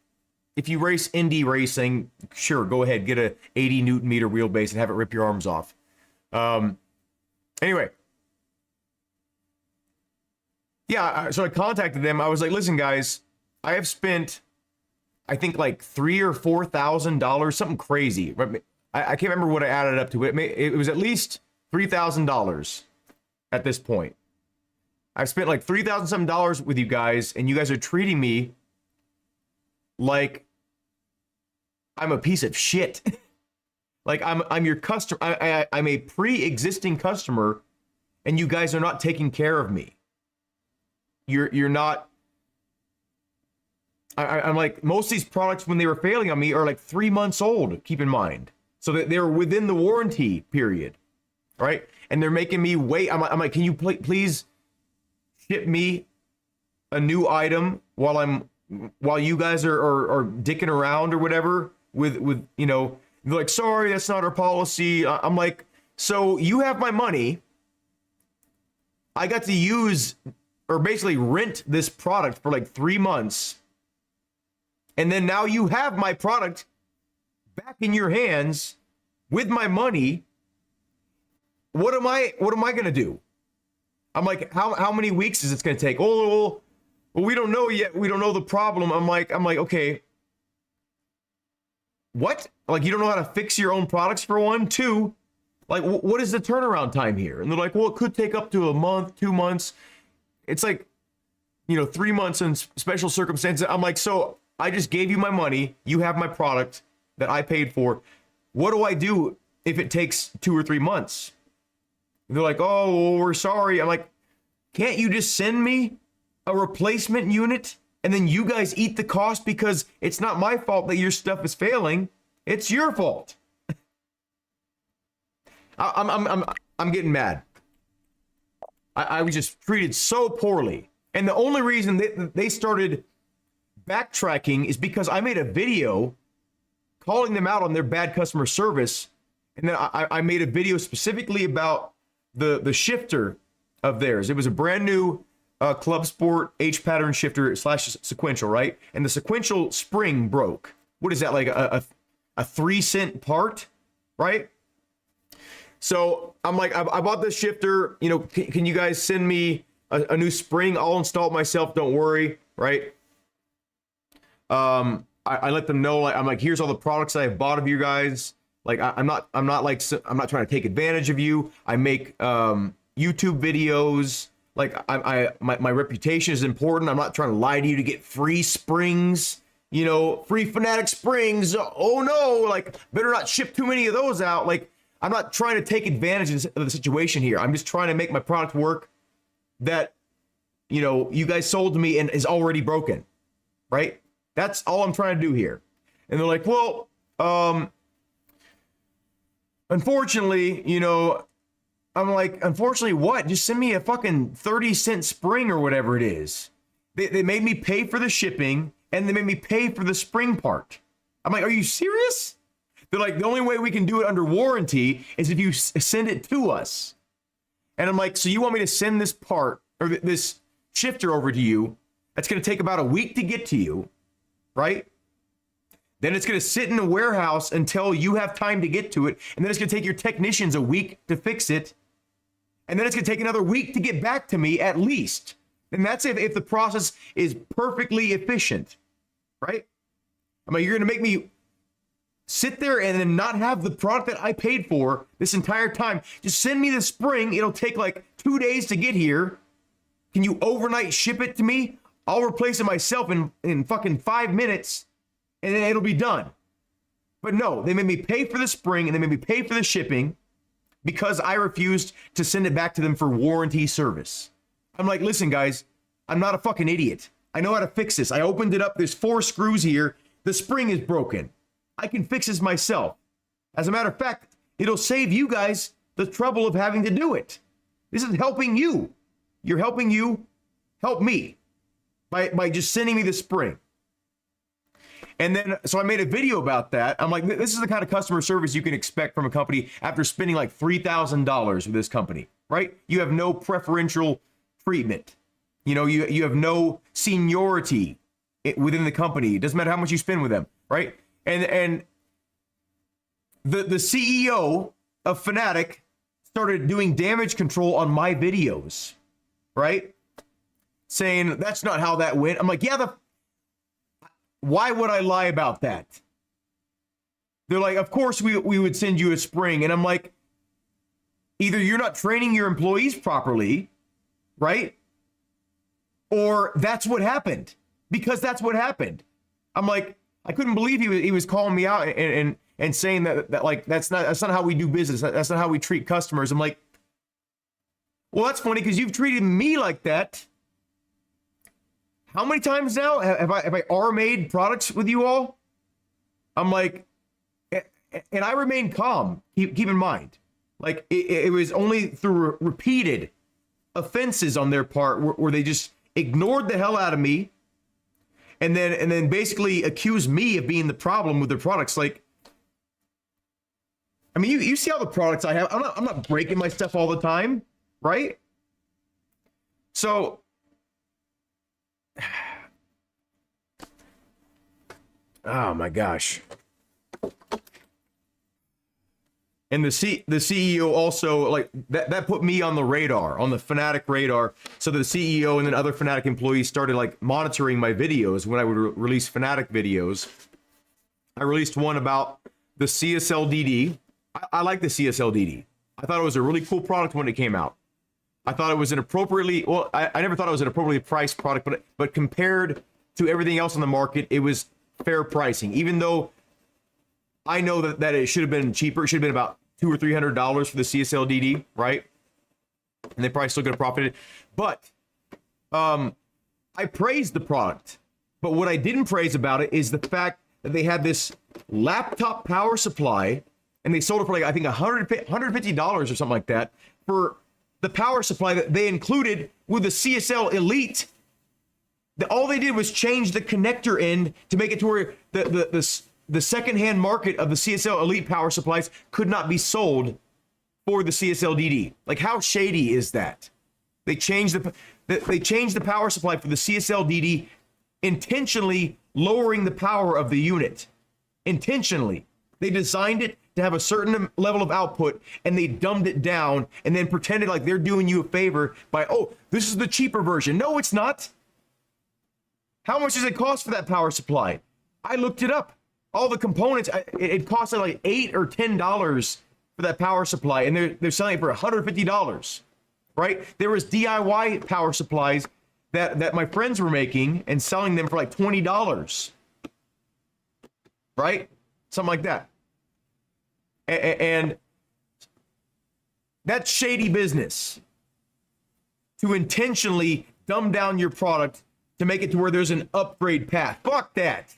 if you race Indy racing, sure, go ahead, get a 80 Newton meter wheelbase and have it rip your arms off. Anyway. Yeah, so I contacted them. I was like, listen, guys, I have spent, I think like $3,000 or $4,000, something crazy. I can't remember what I added up to. It was at least $3,000 at this point. I've spent like $3,000 something with you guys, and you guys are treating me like I'm a piece of shit. Like I'm your customer. I'm a pre-existing customer, and you guys are not taking care of me. You're not. I'm like, most of these products when they were failing on me are like 3 months old. Keep in mind, so that they're within the warranty period, right? And they're making me wait. I'm like, can you please ship me a new item while you guys are dicking around or whatever with you know, they're like, sorry, that's not our policy. I'm like, so you have my money. I got to use or basically rent this product for like 3 months. And then now you have my product back in your hands with my money. What am I going to do? I'm like, how many weeks is it going to take? Oh, well, we don't know yet. We don't know the problem. I'm like, okay. What? Like, you don't know how to fix your own products for one? Two, like, what is the turnaround time here? And they're like, well, it could take up to a month, 2 months. It's like, you know, 3 months in special circumstances. I'm like, so I just gave you my money. You have my product that I paid for. What do I do if it takes 2 or 3 months? And they're like, oh, well, we're sorry. I'm like, can't you just send me a replacement unit and then you guys eat the cost, because it's not my fault that your stuff is failing. It's your fault. I'm getting mad. I was just treated so poorly. And the only reason they started backtracking is because I made a video calling them out on their bad customer service. And then I made a video specifically about the shifter of theirs. It was a brand new Club Sport H pattern shifter / sequential, right? And the sequential spring broke. What is that, like a 3-cent part, right? So I'm like, I bought this shifter, you know, can you guys send me a new spring? I'll install it myself, don't worry, right? I let them know, like, I'm like, here's all the products I have bought of you guys. Like, I'm not trying to take advantage of you. I make YouTube videos. Like, my reputation is important. I'm not trying to lie to you to get free springs, you know, free Fanatic springs. Oh no, like, better not ship too many of those out. Like, I'm not trying to take advantage of the situation here. I'm just trying to make my product work that, you know, you guys sold to me and is already broken, right? That's all I'm trying to do here. And they're like, well, unfortunately, you know, I'm like, unfortunately what? Just send me a fucking 30-cent spring or whatever it is. They made me pay for the shipping and they made me pay for the spring part. I'm like, are you serious? They're like, the only way we can do it under warranty is if you send it to us. And I'm like, so you want me to send this part or this shifter over to you? That's going to take about a week to get to you, right? Then it's going to sit in a warehouse until you have time to get to it. And then it's going to take your technicians a week to fix it. And then it's going to take another week to get back to me at least. And that's if the process is perfectly efficient. right? I mean, you're going to make me sit there and then not have the product that I paid for this entire time. Just send me the spring. It'll take like 2 days to get here. Can you overnight ship it to me? I'll replace it myself in fucking 5 minutes and then it'll be done. But no, they made me pay for the spring and they made me pay for the shipping because I refused to send it back to them for warranty service. I'm like, listen, guys, I'm not a fucking idiot. I know how to fix this. I opened it up. There's 4 screws here. The spring is broken. I can fix this myself. As a matter of fact, it'll save you guys the trouble of having to do it. This is helping you. You're helping you help me by just sending me the spring. And then, so I made a video about that. I'm like, this is the kind of customer service you can expect from a company after spending like $3,000 with this company, right? You have no preferential treatment. You know, you have no seniority within the company. It doesn't matter how much you spend with them, right? And the CEO of Fanatic started doing damage control on my videos, right? Saying that's not how that went. I'm like, yeah, why would I lie about that? They're like, of course we would send you a spring. And I'm like, either you're not training your employees properly, right? Or that's what happened, because that's what happened. I'm like, I couldn't believe he was calling me out and saying that like that's not how we do business. That's not how we treat customers. I'm like, well, that's funny because you've treated me like that. How many times now have I ARA made products with you all? I'm like, and I remain calm. Keep in mind, like it was only through repeated offenses on their part where they just ignored the hell out of me, and then basically accused me of being the problem with their products. Like, I mean, you see all the products I have. I'm not breaking my stuff all the time, right? So, oh my gosh. And the CEO also, like, that put me on the radar, on the Fanatic radar. So the CEO and then other Fanatic employees started like monitoring my videos when I would release Fanatic videos. I released one about the CSL-DD. I like the CSL-DD. I thought it was a really cool product when it came out. I thought it was an appropriately, well, I never thought it was an appropriately priced product, but compared to everything else on the market, it was fair pricing. Even though I know that it should have been cheaper. It should have been about $200 or $300 for the CSL-DD, right? And they probably still could have profited. But I praised the product. But what I didn't praise about it is the fact that they had this laptop power supply, and they sold it for like, I think $150 or something like that, for the power supply that they included with the CSL Elite. All they did was change the connector end to make it to where the secondhand market of the CSL Elite power supplies could not be sold for the CSL-DD. Like, how shady is that? They changed the power supply for the CSL-DD, intentionally lowering the power of the unit. Intentionally. They designed it to have a certain level of output, and they dumbed it down and then pretended like they're doing you a favor by, oh, this is the cheaper version. No, it's not. How much does it cost for that power supply? I looked it up. All the components, it costed like $8 or $10 for that power supply, and they're selling it for $150, right? There was DIY power supplies that my friends were making and selling them for like $20, right? Something like that. And that's shady business, to intentionally dumb down your product to make it to where there's an upgrade path. Fuck that.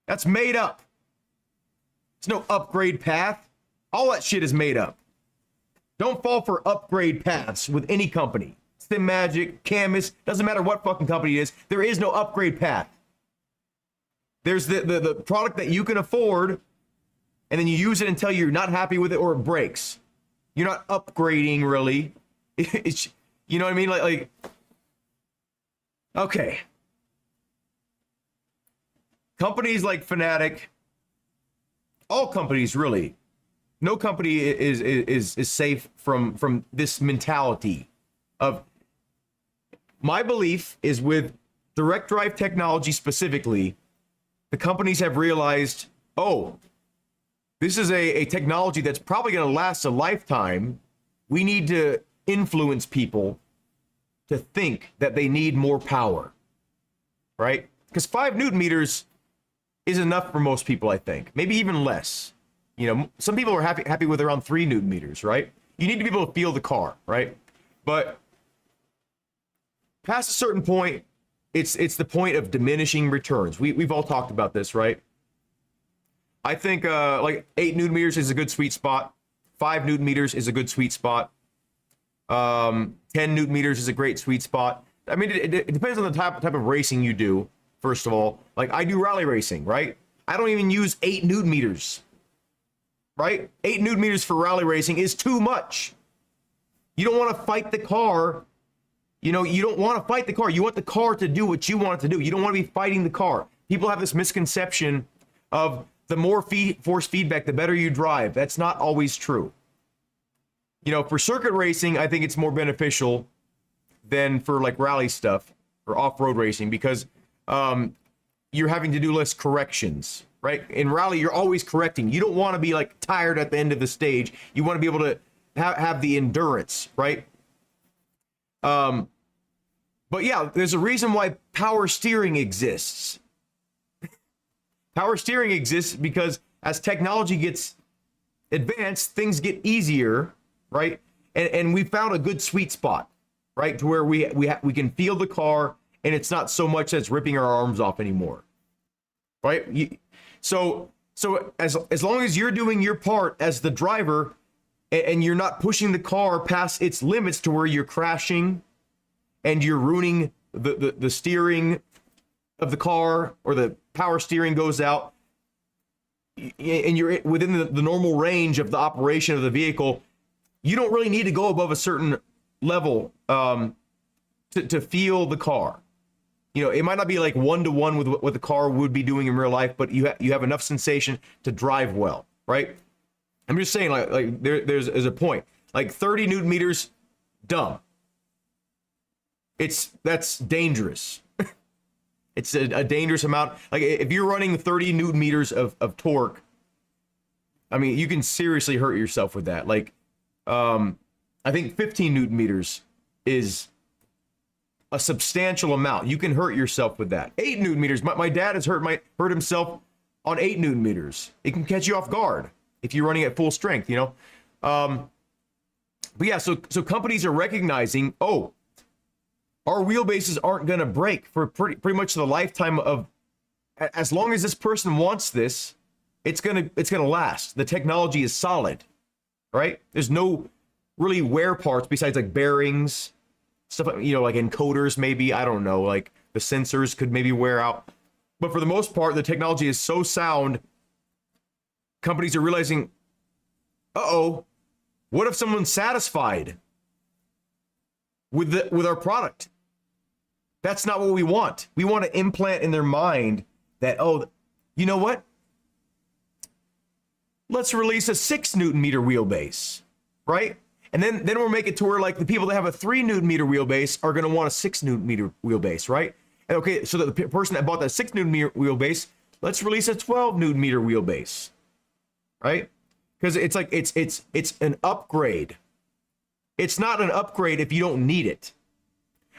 That's made up. There's no upgrade path. All that shit is made up. Don't fall for upgrade paths with any company. Stim Magic, Camus, doesn't matter what fucking company it is. There is no upgrade path. There's the product that you can afford, and then you use it until you're not happy with it or it breaks. You're not upgrading, really. It's, you know what I mean? Like, okay. Companies like Fanatic, all companies really, no company is safe from this mentality of, my belief is with direct drive technology specifically, the companies have realized, oh, this is a technology that's probably going to last a lifetime. We need to influence people to think that they need more power, right? Because 5 Newton meters is enough for most people, I think. Maybe even less. You know, some people are happy with around 3 Newton meters, right? You need to be able to feel the car, right? But past a certain point, it's the point of diminishing returns. We've all talked about this, right? I think like 8 Newton meters is a good sweet spot. 5 Newton meters is a good sweet spot. 10 Newton meters is a great sweet spot. I mean, it depends on the type of racing you do, first of all. Like, I do rally racing, right? I don't even use 8 Newton meters, right? 8 Newton meters for rally racing is too much. You don't want to fight the car. You know, you don't want to fight the car. You want the car to do what you want it to do. You don't want to be fighting the car. People have this misconception of the more force feedback, the better you drive. That's not always true. You know, for circuit racing, I think it's more beneficial than for like rally stuff or off-road racing, because you're having to do less corrections, right? In rally, you're always correcting. You don't want to be like tired at the end of the stage. You want to be able to have the endurance, right? But yeah, there's a reason why power steering exists. Power steering exists because as technology gets advanced, things get easier, right? And we found a good sweet spot, right? To where we can feel the car, and it's not so much that's ripping our arms off anymore, right? So as long as you're doing your part as the driver, and you're not pushing the car past its limits to where you're crashing and you're ruining the steering of the car, or the power steering goes out, and you're within the normal range of the operation of the vehicle, you don't really need to go above a certain level to feel the car. You know, it might not be like 1-to-1 with what the car would be doing in real life, but you have enough sensation to drive well, right? I'm just saying, like there's a point. Like 30 Newton meters, dumb. That's dangerous. It's a dangerous amount. Like, if you're running 30 Newton meters of torque, I mean, you can seriously hurt yourself with that. Like, I think 15 Newton meters is a substantial amount. You can hurt yourself with that. 8 Newton meters. My dad has hurt himself on 8 Newton meters. It can catch you off guard if you're running at full strength, you know? But yeah, so companies are recognizing, oh, our wheelbases aren't going to break for pretty much the lifetime of, as long as this person wants this, it's going to last. The technology is solid, right? There's no really wear parts besides like bearings, stuff, you know, like encoders maybe, I don't know, like the sensors could maybe wear out. But for the most part, the technology is so sound, companies are realizing, uh-oh, what if someone's satisfied with our product? That's not what we want. We want to implant in their mind that, oh, you know what? Let's release a 6 Newton meter wheelbase, right? And then we'll make it to where like the people that have a 3 Newton meter wheelbase are going to want a 6 Newton meter wheelbase, right? And okay, so that the person that bought that 6 Newton meter wheelbase, let's release a 12 Newton meter wheelbase, right? Because it's like it's an upgrade. It's not an upgrade if you don't need it.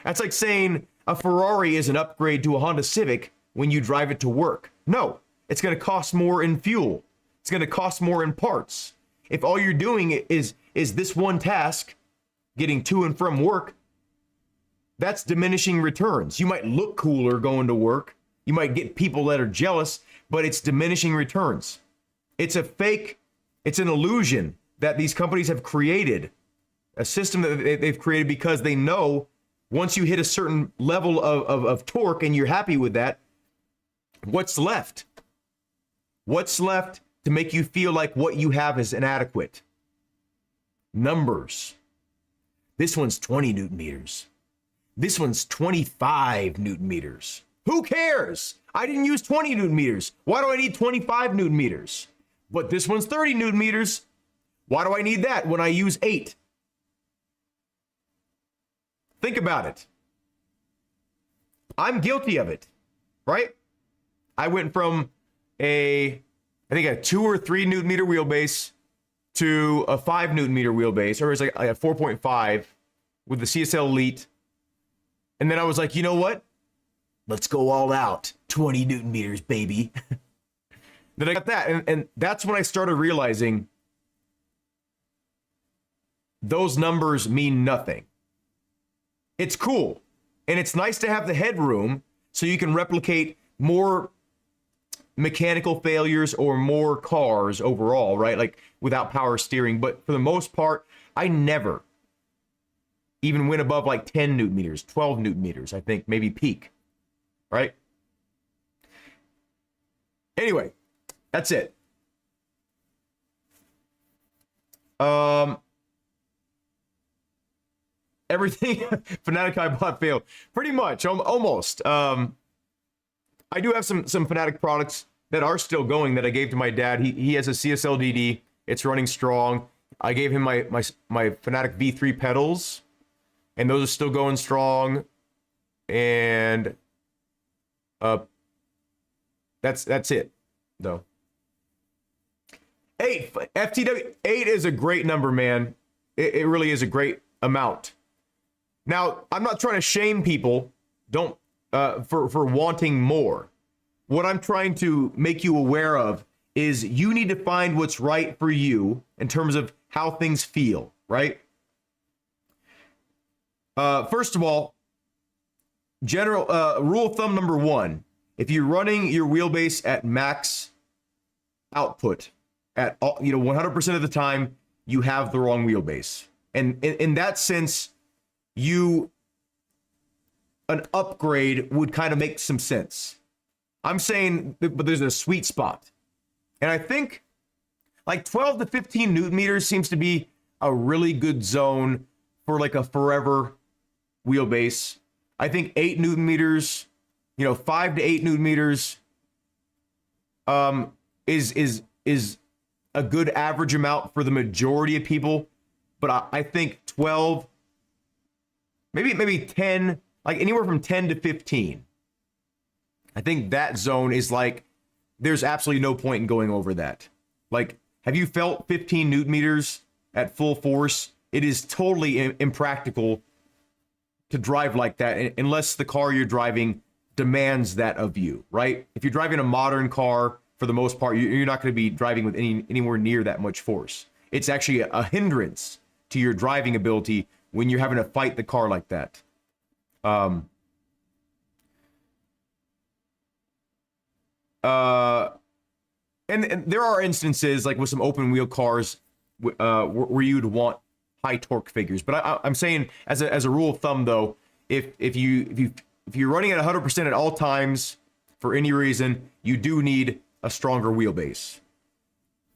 That's like saying a Ferrari is an upgrade to a Honda Civic when you drive it to work. No, it's going to cost more in fuel. It's going to cost more in parts. If all you're doing is this one task, getting to and from work, that's diminishing returns. You might look cooler going to work. You might get people that are jealous, but it's diminishing returns. It's a fake, it's an illusion that these companies have created, a system that they've created because they know once you hit a certain level of torque and you're happy with that, what's left? What's left to make you feel like what you have is inadequate? Numbers. This one's 20 Newton meters. This one's 25 Newton meters. Who cares? I didn't use 20 Newton meters. Why do I need 25 Newton meters? But this one's 30 Newton meters. Why do I need that when I use 8? Think about it. I'm guilty of it, right? I went from I think a 2 or 3 Newton meter wheelbase to a 5 Newton meter wheelbase, or it was like a 4.5 with the CSL Elite. And then I was like, you know what? Let's go all out. 20 Newton meters, baby. Then I got that. And that's when I started realizing those numbers mean nothing. It's cool. And it's nice to have the headroom so you can replicate more mechanical failures or more cars overall, right? Like without power steering. But for the most part, I never even went above like 10 Newton meters, 12 Newton meters, I think, maybe peak, right? Anyway, that's it. Everything Fanatic I bought failed. Pretty much, almost. I do have some Fanatic products that are still going that I gave to my dad. He has a CSL DD. It's running strong. I gave him my Fanatic V3 pedals, and those are still going strong. And that's it, though. 8 FTW 8 is a great number, man. It really is a great amount. Now, I'm not trying to shame people. Don't for wanting more. What I'm trying to make you aware of is you need to find what's right for you in terms of how things feel, right? First of all, general rule of thumb number 1: if you're running your wheelbase at max output at all, 100% of the time, you have the wrong wheelbase. And in that sense, an upgrade would kind of make some sense. I'm saying, but there's a sweet spot. And I think like 12 to 15 Newton meters seems to be a really good zone for like a forever wheelbase. I think 8 Newton meters, 5 to 8 Newton meters is a good average amount for the majority of people. But I think 12, maybe 10, like anywhere from 10 to 15. I think that zone is like, there's absolutely no point in going over that. Like, have you felt 15 Newton meters at full force? It is totally impractical to drive like that unless the car you're driving demands that of you, right? If you're driving a modern car, for the most part, you're not going to be driving with anywhere near that much force. It's actually a hindrance to your driving ability when you're having to fight the car like that. And there are instances like with some open wheel cars where you'd want high torque figures. But I'm saying as a rule of thumb though, if you're running at 100% at all times for any reason, you do need a stronger wheelbase.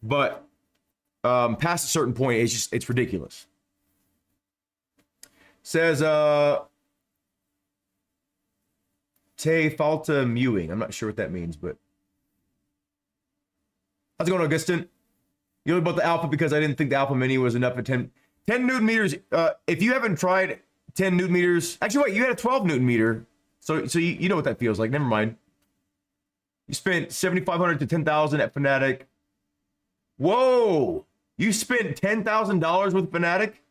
But past a certain point, it's ridiculous. Says Te Falta Mewing. I'm not sure what that means, but how's it going, Augustin? You only bought the Alpha because I didn't think the Alpha Mini was enough at 10 Newton meters. If you haven't tried 10 Newton meters, actually, wait, you had a 12 Newton meter, so you know what that feels like. Never mind. You spent $7,500 to $10,000 at Fanatic. Whoa! You spent $10,000 with Fanatic?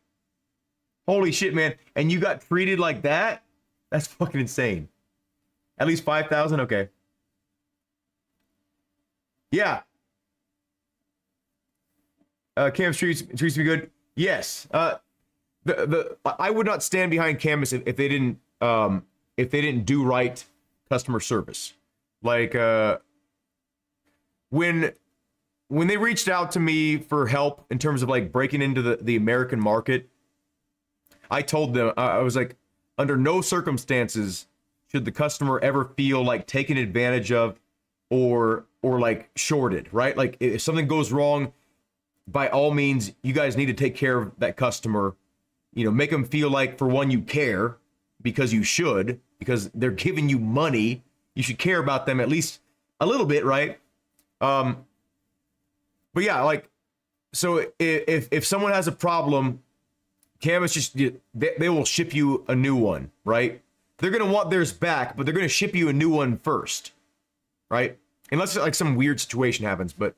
Holy shit, man! And you got treated like that? That's fucking insane. At least 5,000. Okay. Yeah. Cam Streets to be good. Yes. I would not stand behind Canvas if they didn't do right customer service. Like when they reached out to me for help in terms of like breaking into the American market, I told them, I was like, under no circumstances should the customer ever feel like taken advantage of or like shorted, right? Like if something goes wrong, by all means, you guys need to take care of that customer. Make them feel like, for one, you care, because you should, because they're giving you money. You should care about them at least a little bit, right? But yeah, like, so if someone has a problem, Canvas they will ship you a new one, right? they're gonna want theirs back, but they're gonna ship you a new one first, right? Unless like some weird situation happens, but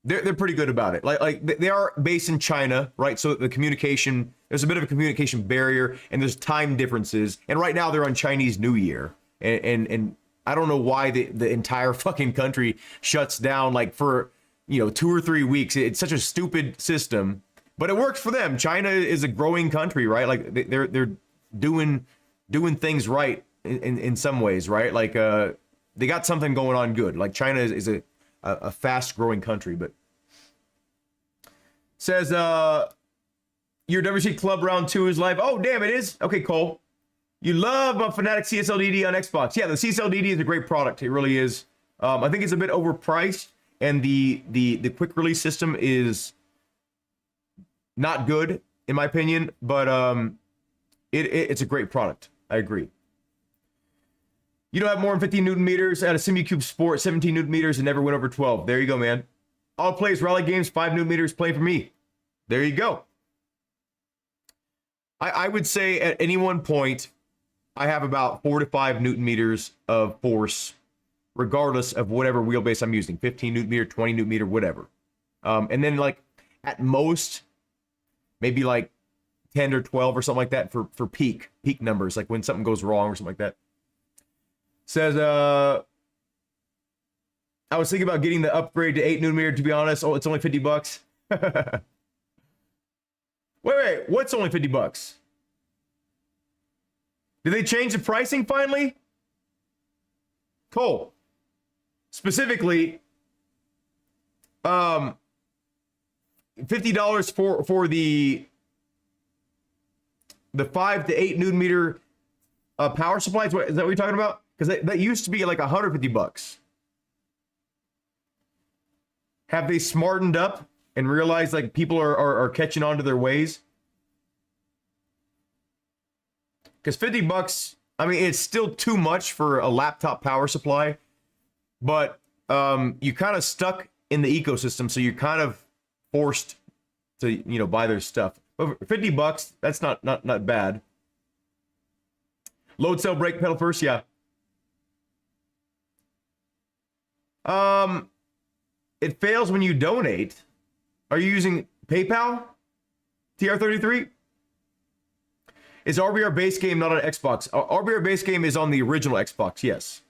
they're pretty good about it. Like they are based in China, right? So the communication, there's a bit of a communication barrier, and there's time differences. And right now they're on Chinese New Year, and I don't know why the entire fucking country shuts down like for 2 or 3 weeks. It's such a stupid system, but it works for them. China is a growing country, right? Like they're doing things right in some ways, right? Like they got something going on good. Like China is a fast growing country. But says your WC Club round 2 is live. Oh damn, it is. Okay, Cole, you love Fnatic CSLDD on Xbox. Yeah, the CSLDD is a great product. It really is. I think it's a bit overpriced, and the quick release system is not good in my opinion, but it's a great product. I agree. You don't have more than 15 Newton meters at a SimuCube Sport, 17 Newton meters, and never went over 12. There you go, man. All plays rally games, 5 Newton meters, playing for me. There you go. I would say at any one point, I have about 4 to 5 Newton meters of force, regardless of whatever wheelbase I'm using, 15 Newton meter, 20 Newton meter, whatever. And then like at most, maybe like 10 or 12 or something like that for peak numbers, like when something goes wrong or something like that. Says, I was thinking about getting the upgrade to 8 Newton meter, to be honest. Oh, it's only $50. Wait, what's only $50? Did they change the pricing finally? Cole. Specifically, $50 for the 5 to 8 Newton meter power supplies. Is that what you're talking about? Because that used to be like $150. Have they smartened up and realized like people are catching on to their ways? Because $50, I mean, it's still too much for a laptop power supply, but you kind of stuck in the ecosystem, so you're kind of forced to buy their stuff. But for $50, that's not bad. Load cell brake pedal first, yeah. It fails when you donate. Are you using PayPal? TR33? Is RBR base game not on Xbox? RBR base game is on the original Xbox, yes.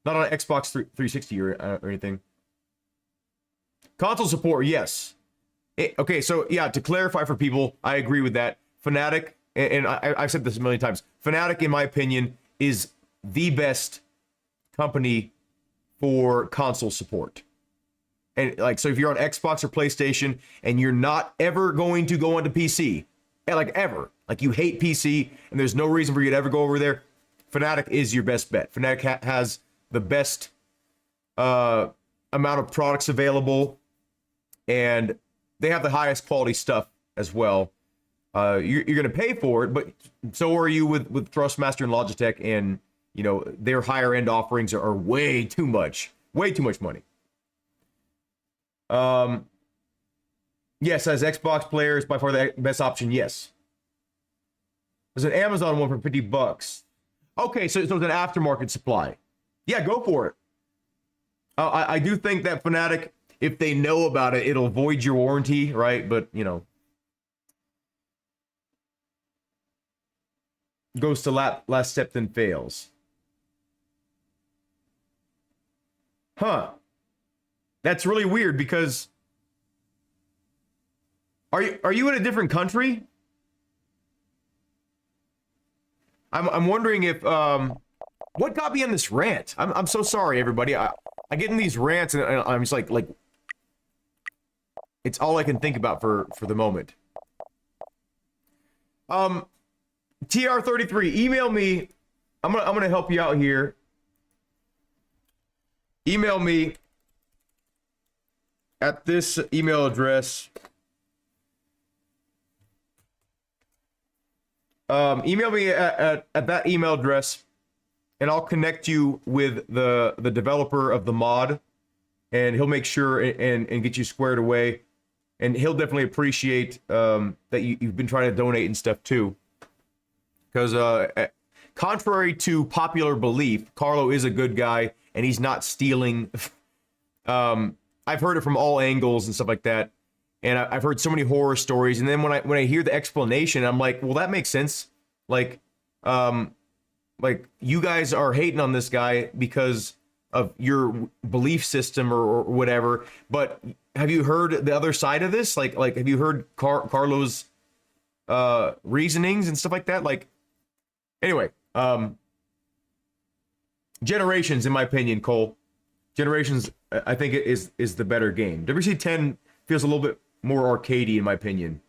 Not on Xbox 360 or anything. Console support, yes. Okay, so yeah, to clarify for people, I agree with that. Fnatic, and I've said this a million times, Fnatic, in my opinion, is the best company for console support. And like, so if you're on Xbox or PlayStation and you're not ever going to go onto PC, like ever, like you hate PC and there's no reason for you to ever go over there, Fnatic is your best bet. Fnatic has the best amount of products available, and they have the highest quality stuff as well. You're going to pay for it, but so are you with Thrustmaster and Logitech, and their higher end offerings are way too much money. Yes, as Xbox players, by far the best option. Yes. There's an Amazon one for $50. Okay, so it's an aftermarket supply. Yeah, go for it. I do think that Fnatic, if they know about it, it'll void your warranty, right? But goes to last step, then fails. Huh. That's really weird, because are you in a different country? I'm wondering if what got me on this rant? I'm so sorry, everybody. I get in these rants and I'm just like it's all I can think about for the moment. TR33, email me. I'm gonna help you out here. Email me at this email address. Email me at that email address, and I'll connect you with the developer of the mod, and he'll make sure and get you squared away. And he'll definitely appreciate that you've been trying to donate and stuff too. Because contrary to popular belief, Carlo is a good guy and he's not stealing. I've heard it from all angles and stuff like that, and I've heard so many horror stories. And then when I hear the explanation, I'm like, well, that makes sense. Like you guys are hating on this guy because of your belief system or whatever. But have you heard the other side of this? Like have you heard Carlo's reasonings and stuff like that? Like, anyway, Generations, in my opinion, Cole. Generations, I think it is the better game. WC10 feels a little bit more arcadey, in my opinion.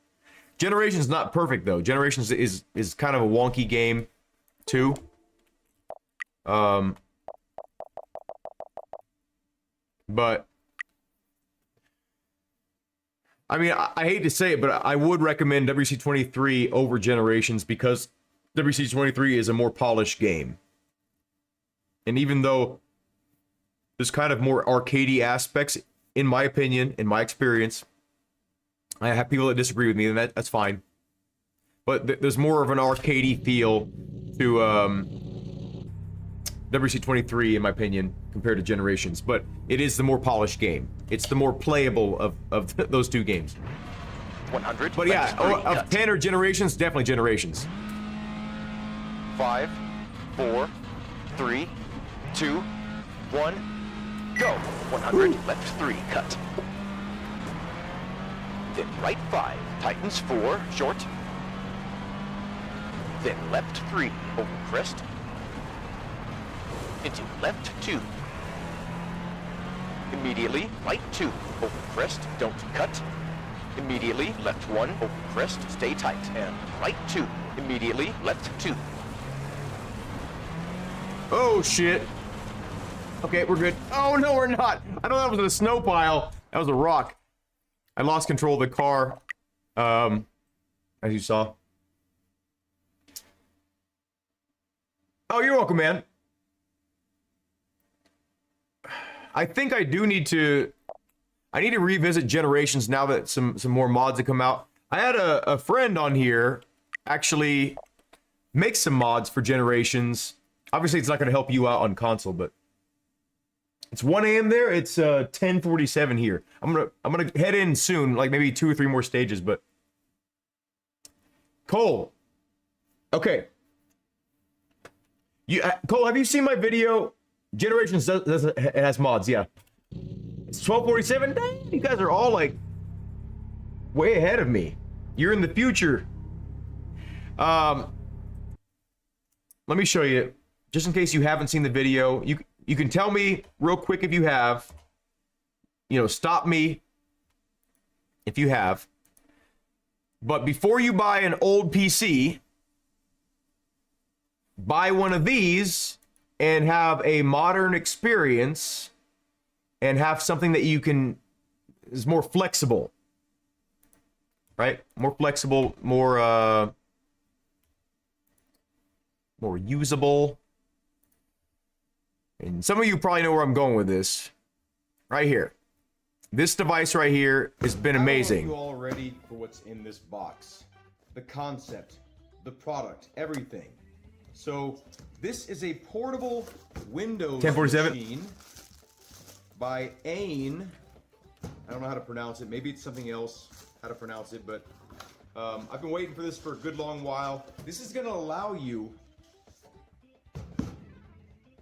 Generations not perfect though. Generations is kind of a wonky game, too. But I mean, I hate to say it, but I would recommend WC23 over Generations because WC23 is a more polished game. And even though there's kind of more arcadey aspects, in my opinion, in my experience, I have people that disagree with me, and that's fine. But there's more of an arcadey feel to WC23, in my opinion, compared to Generations. But it is the more polished game. It's the more playable of those two games. 100. But yeah, of 10 or Generations, definitely Generations. 5, 4, 3, 2, 1, go. 100, left 3, cut. Then right 5, tightens 4, short. Then left 3, over crest. Into left 2. Immediately, right 2, over crest, don't cut. Immediately, left 1, over crest, stay tight. And right 2, immediately, left 2. Oh, shit. Okay, we're good. Oh, no, we're not. I know that was a snow pile. That was a rock. I lost control of the car, as you saw. Oh, you're welcome, man. I think I do need to... I need to revisit Generations now that some more mods have come out. I had a friend on here actually make some mods for Generations. Obviously, it's not going to help you out on console, but it's 1 a.m. there. It's 10:47 here. I'm gonna head in soon, like maybe 2 or 3 more stages. But Cole, okay, Cole, have you seen my video? Generations it has mods, yeah. It's 12:47. Dang, you guys are all like way ahead of me. You're in the future. Let me show you. Just in case you haven't seen the video, you can tell me real quick if you have. You know, stop me if you have. But before you buy an old PC, buy one of these and have a modern experience and have something that you can is more flexible. Right? More flexible, more usable. And some of you probably know where I'm going with this. Right here. This device right here has been amazing. You all ready for what's in this box? The concept, the product, everything. So this is a portable Windows 1047 machine by ARA. I don't know how to pronounce it. Maybe it's something else how to pronounce it, but I've been waiting for this for a good long while. This is going to allow you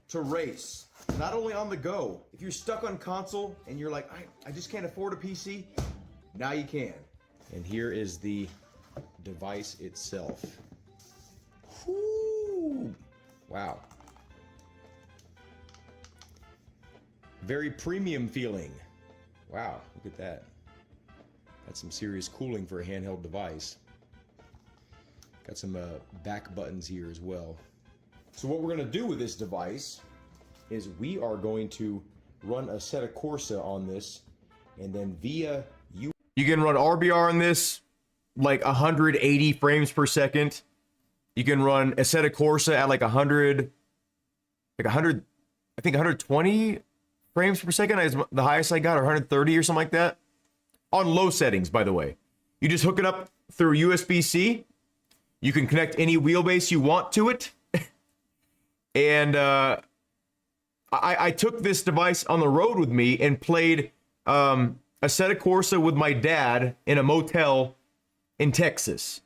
to race, not only on the go. If you're stuck on console and you're like, I just can't afford a PC, now you can. And here is the device itself. Whoo! Wow. Very premium feeling. Wow, look at that. That's some serious cooling for a handheld device. Got some back buttons here as well. So what we're going to do with this device is we are going to run a set of Corsa on this, and then via You can run RBR on this like 180 frames per second. You can run a set of Corsa at like 100, I think 120 frames per second is the highest I got, or 130 or something like that. On low settings, by the way. You just hook it up through USB-C. You can connect any wheelbase you want to it. And I took this device on the road with me and played Assetto Corsa with my dad in a motel in Texas.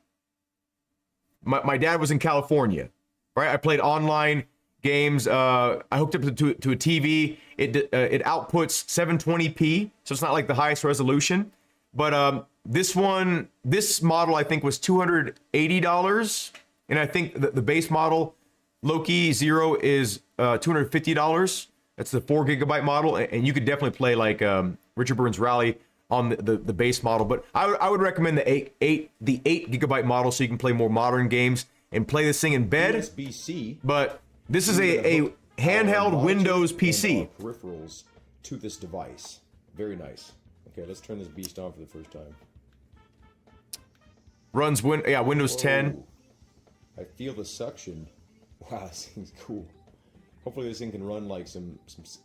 My dad was in California, right? I played online games. I hooked up to a TV. It outputs 720p, so it's not like the highest resolution. But this model I think was $280, and I think the base model Loki Zero is $250. That's the 4 GB model, and you could definitely play like Richard Burns Rally on the base model. But I would recommend the 8 GB model so you can play more modern games and play this thing in bed. USB-C. But this is a handheld Windows PC. Peripherals to this device. Very nice. Okay, let's turn this beast on for the first time. Runs Windows 10. Whoa. I feel the suction. Wow, this thing's cool. Hopefully this thing can run like some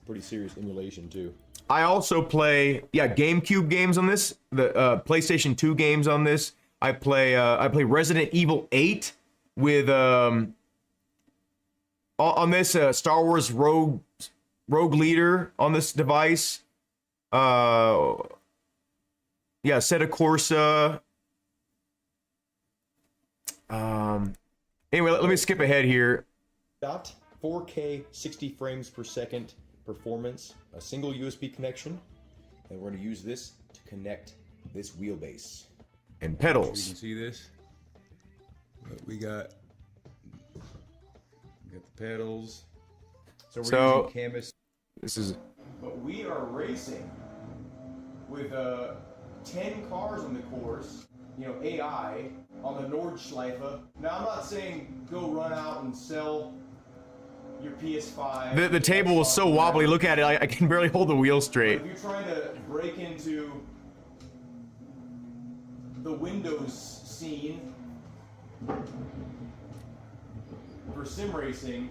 pretty serious emulation too. I also play GameCube games on this, the PlayStation 2 games on this. I play Resident Evil 8 with on this Star Wars Rogue Leader on this device. Assetto Corsa. Anyway, let me skip ahead here. 4K 60 frames per second performance, a single USB connection, and we're going to use this to connect this wheelbase. And You pedals. can see this. We got the pedals. So we're using canvas. This is. But we are racing with 10 cars on the course. You know, AI on the Nordschleife. Now I'm not saying go run out and sell your PS5. The table was so wobbly. Look at it. I can barely hold the wheel straight. If you're trying to break into the Windows scene for sim racing,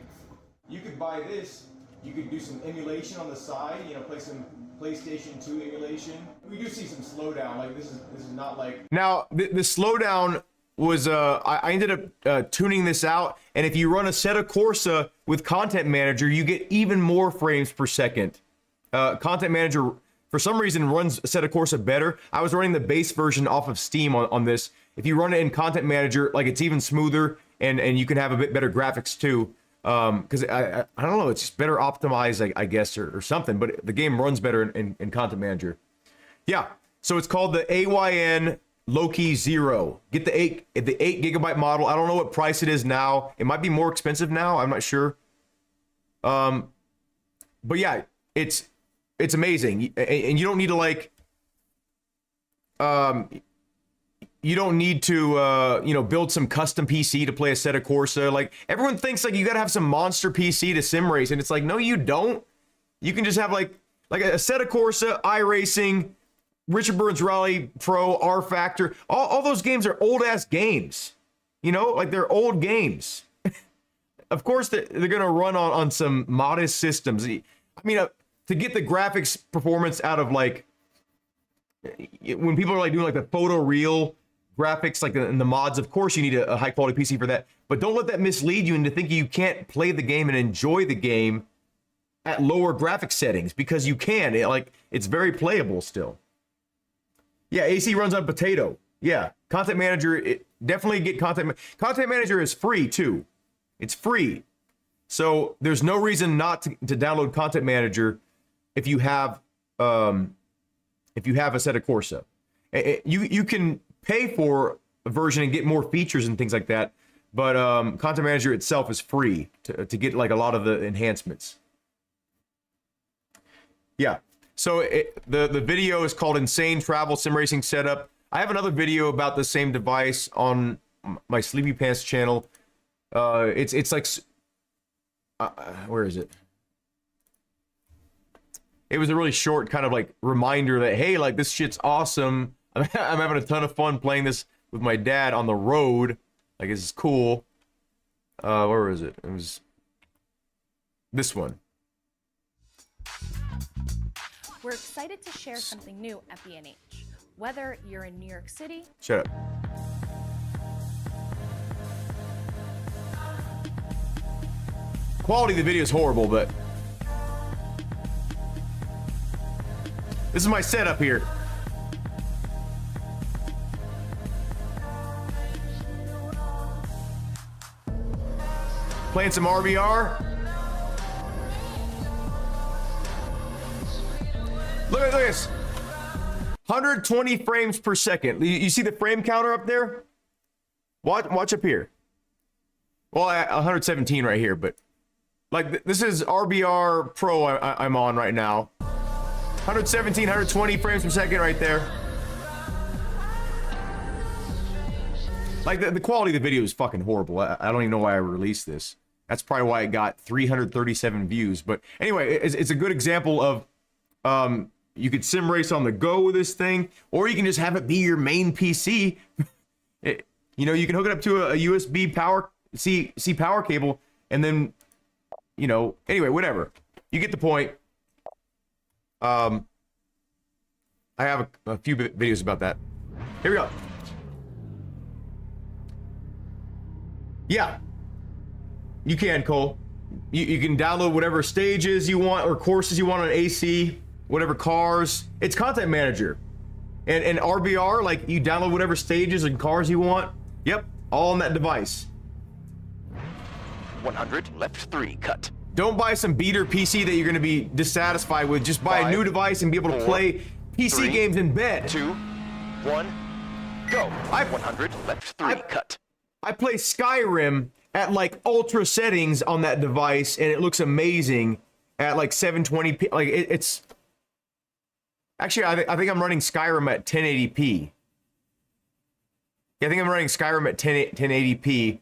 you could buy this. You could do some emulation on the side. You know, play some PlayStation 2 emulation. We do see some slowdown. Like this is not like. Now the slowdown was I ended up tuning this out, and if you run Assetto Corsa with Content Manager, you get even more frames per second. Content Manager for some reason runs Assetto Corsa better. I was running the base version off of Steam on this. If you run it in Content Manager, like it's even smoother, and you can have a bit better graphics too. Because I don't know, it's just better optimized, I guess, or something. But the game runs better in Content Manager. Yeah, so it's called the AYN Loki Zero. Get the 8 GB model. I don't know what price it is now. It might be more expensive now. I'm not sure. But yeah, it's amazing, and you don't need to like. You don't need to, build some custom PC to play Assetto Corsa. Like everyone thinks like you gotta have some monster PC to sim race, and it's like no, you don't. You can just have like a Assetto Corsa, iRacing, Richard Burns Rally Pro, R Factor. All those games are old ass games. Like they're old games. Of course they're gonna run on some modest systems. I mean, to get the graphics performance out of like when people are like doing like the photoreal graphics, like in the mods, of course you need a high quality PC for that, but don't let that mislead you into thinking you can't play the game and enjoy the game at lower graphic settings, because you can. It's very playable still. Yeah, AC runs on Potato. Yeah, Content Manager, definitely get Content Manager is free too. It's free. So there's no reason not to download Content Manager if you have Assetto Corsa. You can pay for a version and get more features and things like that, but Content Manager itself is free to get like a lot of the enhancements. Yeah, so the video is called Insane Travel Sim Racing Setup. I have another video about the same device on my Sleepy Pants channel. It's like where is it? It was a really short kind of like reminder that, hey, like this shit's awesome. I'm having a ton of fun playing this with my dad on the road. Like, this is cool. Where is it? It was this one. We're excited to share something new at B&H. Whether you're in New York City, Shut up. quality of the video is horrible, but this is my setup here. Playing some RBR. Look at this. 120 frames per second. You see the frame counter up there? Watch up here. Well, 117 right here, but like this is RBR Pro I'm on right now. 117, 120 frames per second right there. Like the quality of the video is fucking horrible. I don't even know why I released this. That's probably why it got 337 views. But anyway, it's a good example of you could sim race on the go with this thing, or you can just have it be your main PC. You know, you can hook it up to a USB power C power cable, and then, you know, anyway, whatever. You get the point. I have a few videos about that. Here we go. Yeah, you can, Cole. You can download whatever stages you want or courses you want on AC, whatever cars. It's Content Manager. And RBR, like, you download whatever stages and cars you want. Yep, all on that device. 100, left 3, cut. Don't buy some beater PC that you're going to be dissatisfied with. Just buy a new device and be able to play PC games in bed. 2, 1, go. 100, left 3, cut. I play Skyrim at like ultra settings on that device, and it looks amazing at like 720p. Like it's actually, I think I'm running Skyrim at 1080p. Yeah, I think I'm running Skyrim at 1080p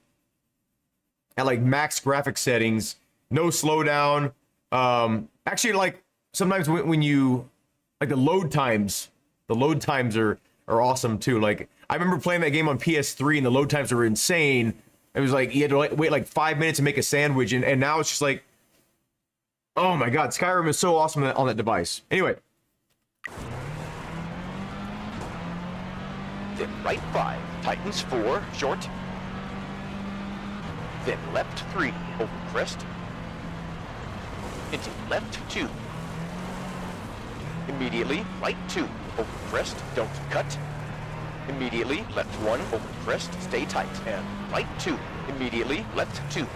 at like max graphic settings, no slowdown. Actually, like sometimes when you like the load times are awesome too. Like I remember playing that game on PS3 and the load times were insane. It was like you had to wait like 5 minutes to make a sandwich, and now it's just like, oh my god, Skyrim is so awesome on that device. Anyway. Then right 5, tightens 4, short. Then left 3, over crest. Into left 2. Immediately right 2, over crest, don't cut. Immediately left 1, over crest, stay tight. And right 2, immediately left 2.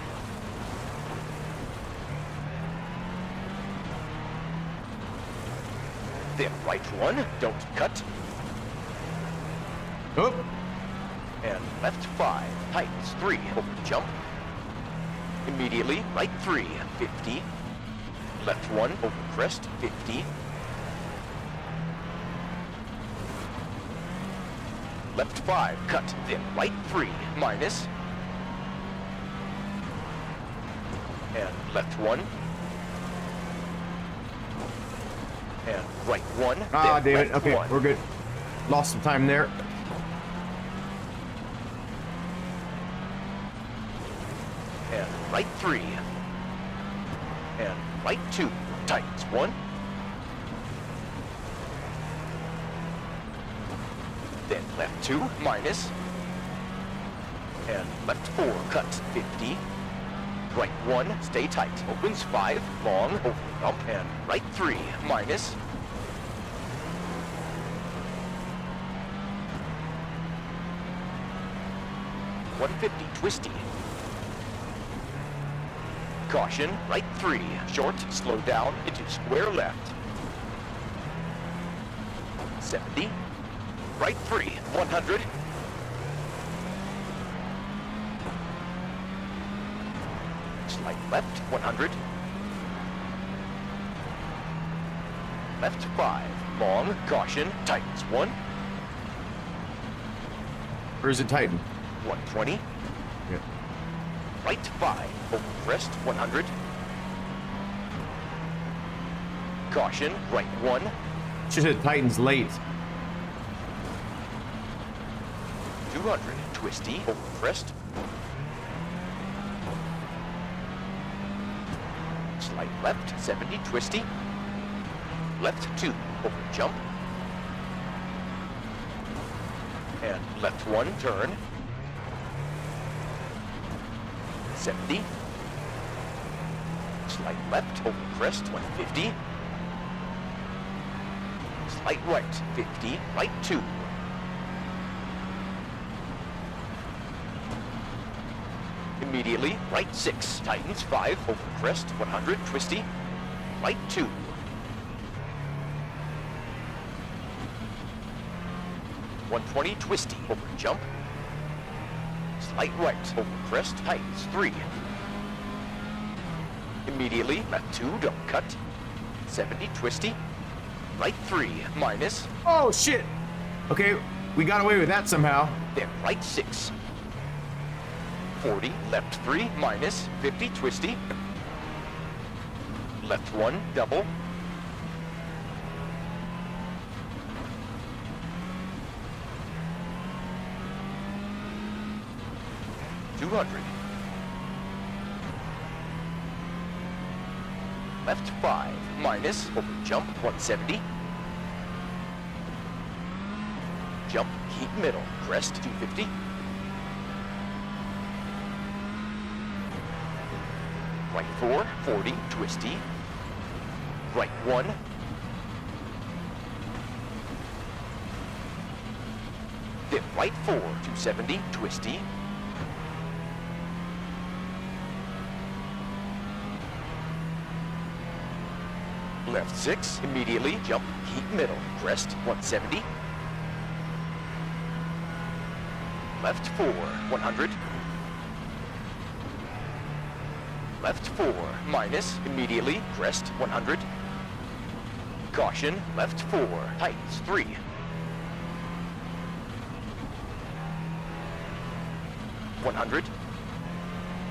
Then right 1, don't cut. Oh. And left 5, tightens 3, over jump. Immediately right 3, 50. Left 1, over crest, 50. Left 5, cut, then right 3, minus. And left 1. And right 1. Ah, damn it. Okay, 1. we're good. Lost some time there. And right 3. And right 2, tightens 1. Then left 2, minus. And left 4, cut, 50. Right 1, stay tight, opens 5, long, over bump, and right 3, minus. .150, twisty. Caution, right 3, short, slow down, into square left. 70. Right 3, 100. Slight left, 100. Left 5, long, caution, tightens 1. Or is it Titan? 120. Yeah. Right 5, over crest, 100. Caution, right 1. Should hit Titans late. 200, twisty, over crest. Slight left, 70, twisty. Left 2, over jump. And left 1, turn. 70. Slight left over crest 150. Slight right 50. Right 2. Immediately right 6. Tightens 5 over crest 100. Twisty. Right 2. .120 twisty over jump. Slight right over crest. Tightens 3. Immediately left 2. Don't cut. 70 twisty. Right 3 minus. Oh shit. Okay, we got away with that somehow. Then right 6. 40 left 3 minus. 50 twisty. Left 1 double. $200. Left 5 minus over jump 170. Jump keep middle crest 250. Right 4 40 twisty. Right 1. Then right 4 270 twisty. Left 6, immediately jump, keep middle, crest 170. Left 4, 100. Left 4, minus, immediately, crest 100. Caution, left 4, tightens 3. $100.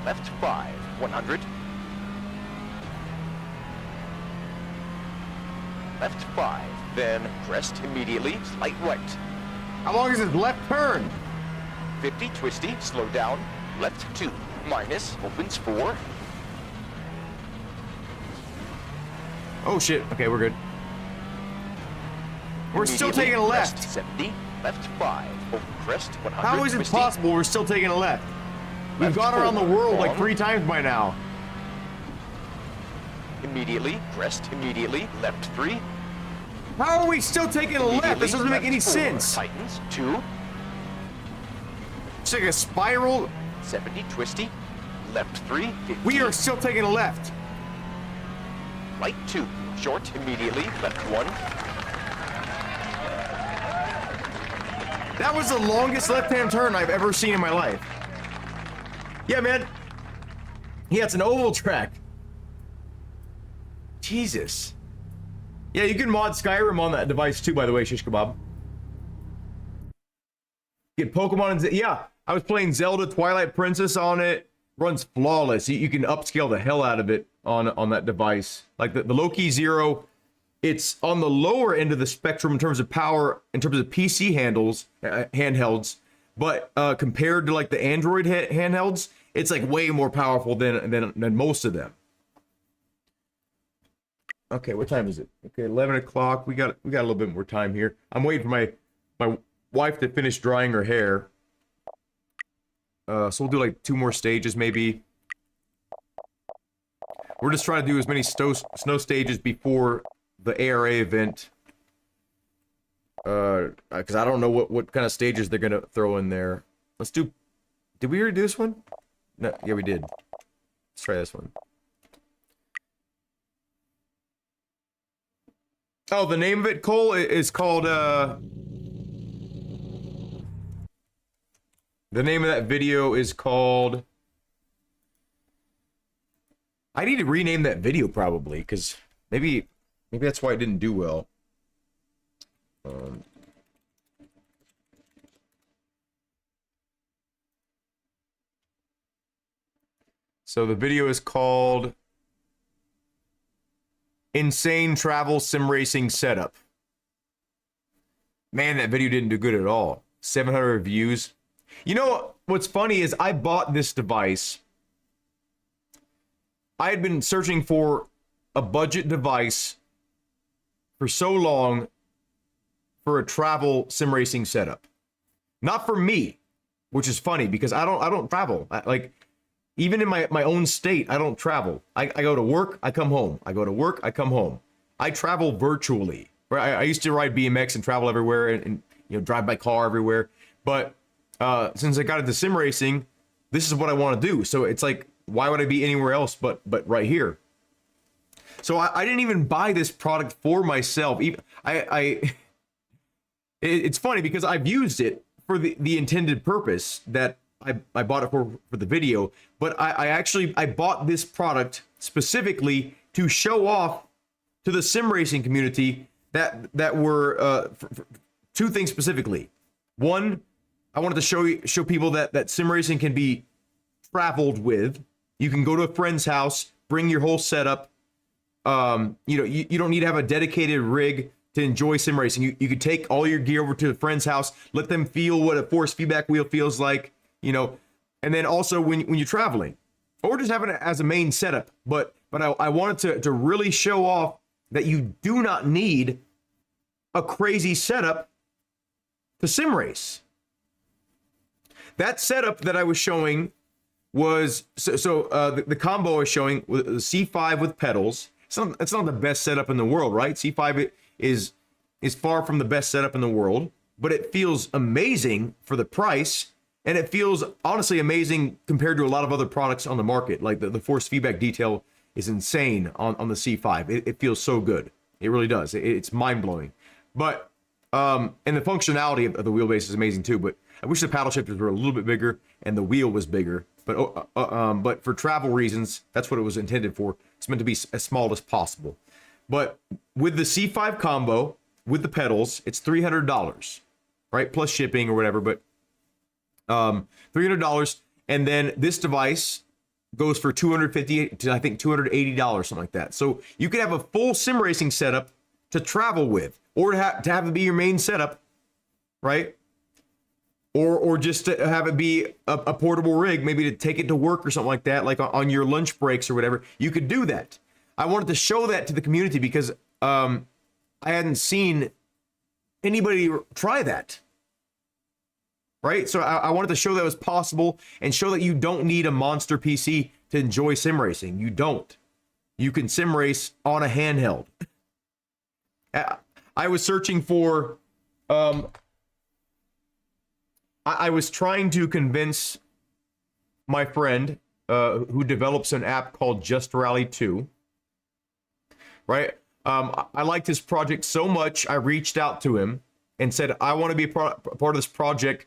Left 5, 100. Left 5, then crest immediately, slight right. How long is his left turn? 50 twisty, slow down, left 2, minus, opens 4. Oh shit. Okay, we're good. We're still Immediately, taking a left. Crest 70, left 5, over crest 100. How is it twisty. possible we're still taking a left? We've Left gone around the 4, world like long. 3 times by now. Immediately, crest immediately, left 3. How are we still taking a left? This Immediately, doesn't make any left 4, sense. Tightens 2, It's like a spiral. 70 twisty, left 3, 50. We are still taking a left. Right 2, short immediately, left 1. That was the longest left-hand turn I've ever seen in my life. Yeah, man. Yeah, it's an oval track. Jesus. Yeah, you can mod Skyrim on that device too, by the way, Shish Kebab. Get Pokemon and yeah, I was playing Zelda Twilight Princess on it. Runs flawless. You can upscale the hell out of it on that device. Like the Loki Zero, it's on the lower end of the spectrum in terms of power, in terms of PC handhelds, but compared to like the Android handhelds, it's like way more powerful than most of them. Okay, what time is it? Okay, 11 o'clock. We got a little bit more time here. I'm waiting for my wife to finish drying her hair. So we'll do like 2 more stages maybe. We're just trying to do as many snow stages before the ARA event. Because I don't know what kind of stages they're gonna throw in there. Let's do. Did we already do this one? No, yeah, we did. Let's try this one. Oh, the name of it, Cole, is called, the name of that video is called... I need to rename that video, probably, because maybe that's why it didn't do well. So the video is called... Insane Travel Sim Racing Setup. Man, that video didn't do good at all. 700 views. You know, what's funny is I bought this device. I had been searching for a budget device for so long for a travel sim racing setup. Not for me, which is funny because I don't travel. even in my own state, I don't travel. I go to work, I come home. I go to work, I come home. I travel virtually. Right? I used to ride BMX and travel everywhere and drive my car everywhere. But since I got into sim racing, this is what I want to do. So it's like, why would I be anywhere else but right here? So I didn't even buy this product for myself. It's funny because I've used it for the intended purpose that I bought it for the video, but I bought this product specifically to show off to the sim racing community that were for two things specifically. One, I wanted to show people that sim racing can be traveled with. You can go to a friend's house, bring your whole setup. You don't need to have a dedicated rig to enjoy sim racing. You could take all your gear over to a friend's house, let them feel what a force feedback wheel feels like, and then also when you're traveling, or just having it as a main setup. But I wanted to really show off that you do not need a crazy setup to sim race. That setup that I was showing was the combo I was showing with the C5 with pedals. It's not the best setup in the world, right? C5 is far from the best setup in the world, but it feels amazing for the price, and it feels honestly amazing compared to a lot of other products on the market. Like the force feedback detail is insane on the C5. It feels so good. It really does. It's mind-blowing. But and the functionality of the wheelbase is amazing too. But I wish the paddle shifters were a little bit bigger and the wheel was bigger. But for travel reasons, that's what it was intended for. It's meant to be as small as possible. But with the C5 combo, with the pedals, it's $300, right? Plus shipping or whatever, but $300. And then this device goes for $250 to I think $280, something like that. So you could have a full sim racing setup to travel with, or to have it be your main setup, right? Or just to have it be a portable rig, maybe to take it to work or something like that, like on your lunch breaks or whatever. You could do that. I wanted to show that to the community because I hadn't seen anybody try that. Right? So I wanted to show that it was possible and show that you don't need a monster PC to enjoy sim racing. You don't. You can sim race on a handheld. I was searching for... I was trying to convince my friend who develops an app called Just Rally 2, right? I liked his project so much, I reached out to him and said, I want to be a part of this project.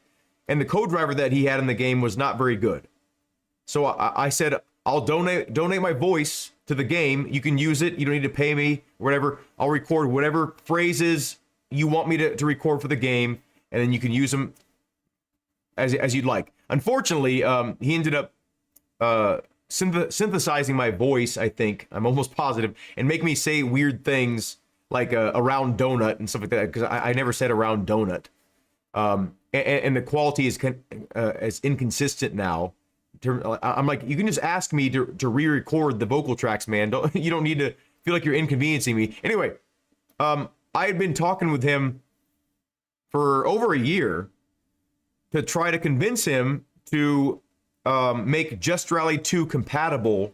And the co-driver that he had in the game was not very good. So I said, I'll donate my voice to the game. You can use it. You don't need to pay me or whatever. I'll record whatever phrases you want me to record for the game. And then you can use them as you'd like. Unfortunately, he ended up synthesizing my voice, I think, I'm almost positive, and make me say weird things like a round donut and stuff like that, because I never said a round donut. And the quality is inconsistent now. I'm like, you can just ask me to re-record the vocal tracks, man. You don't need to feel like you're inconveniencing me. Anyway, I had been talking with him for over a year to try to convince him to make Just Rally 2 compatible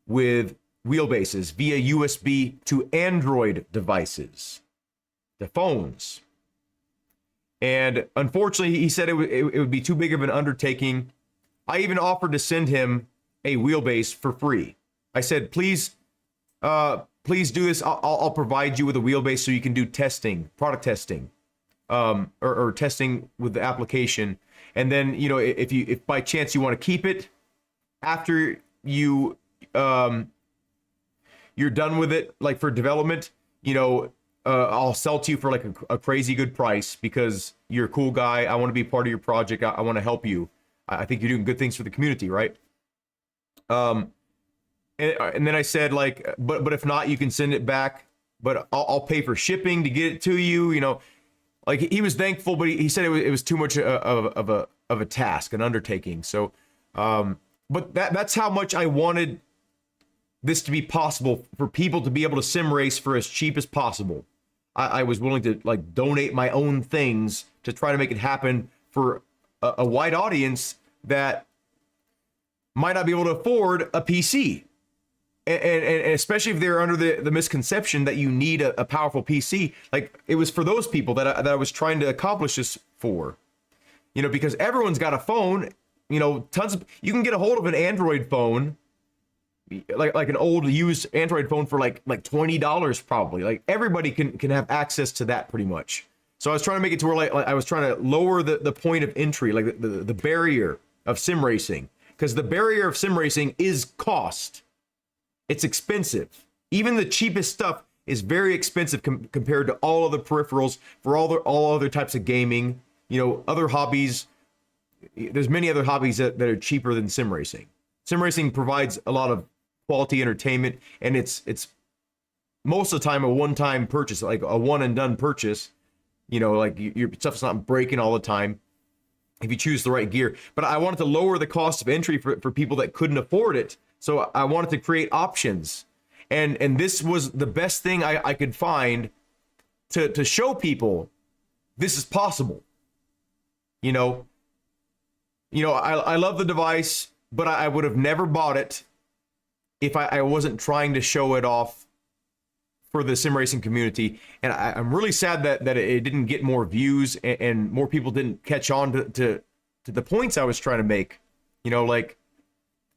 with wheelbases via USB to Android devices, the phones. And unfortunately, he said it would be too big of an undertaking. I even offered to send him a wheelbase for free. I said, please do this. I'll provide you with a wheelbase so you can do testing, product testing. Or testing with the application, and then if by chance you want to keep it after you're done with it, like for development, I'll sell to you for like a crazy good price because you're a cool guy. I want to be part of your project. I want to help you. I think you're doing good things for the community, right? And then I said like, but if not, you can send it back. But I'll pay for shipping to get it to you. Like he was thankful, but he said it was too much of a task, an undertaking. So, but that's how much I wanted this to be possible for people to be able to sim race for as cheap as possible. I was willing to like donate my own things to try to make it happen for a wide audience that might not be able to afford a PC. And especially if they're under the misconception that you need a powerful PC. Like, it was for those people that I was trying to accomplish this for. You know, because everyone's got a phone. You know, you can get a hold of an Android phone, like an old used Android phone for like $20 probably. Like, everybody can have access to that pretty much. So I was trying to make it to where like I was trying to lower the point of entry, like the barrier of sim racing, because the barrier of sim racing is cost. It's expensive. Even the cheapest stuff is very expensive compared to all other peripherals for all other types of gaming. You know, other hobbies. There's many other hobbies that are cheaper than sim racing. Sim racing provides a lot of quality entertainment, and it's most of the time a one-time purchase, like a one and done purchase. You know, like your stuff's not breaking all the time if you choose the right gear. But I wanted to lower the cost of entry for people that couldn't afford it. So I wanted to create options. And this was the best thing I could find to show people this is possible. You know, I love the device, but I would have never bought it if I wasn't trying to show it off for the sim racing community. And I'm really sad that it didn't get more views and more people didn't catch on to the points I was trying to make. You know, like,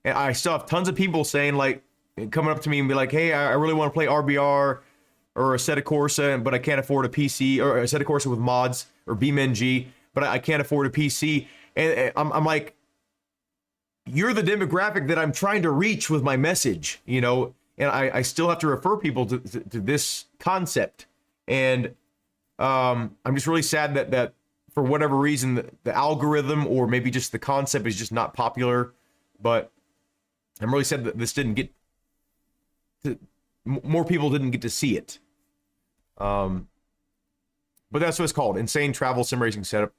and I still have tons of people saying, like, coming up to me and be like, hey, I really want to play RBR or Assetto Corsa, but I can't afford a PC, or Assetto Corsa with mods, or BeamNG, but I can't afford a PC. And I'm like, you're the demographic that I'm trying to reach with my message, you know, and I still have to refer people to this concept. And I'm just really sad that for whatever reason, the algorithm or maybe just the concept is just not popular. But I'm really sad that this didn't get to, more people didn't get to see it. But that's what it's called, Insane Travel Sim Racing Setup.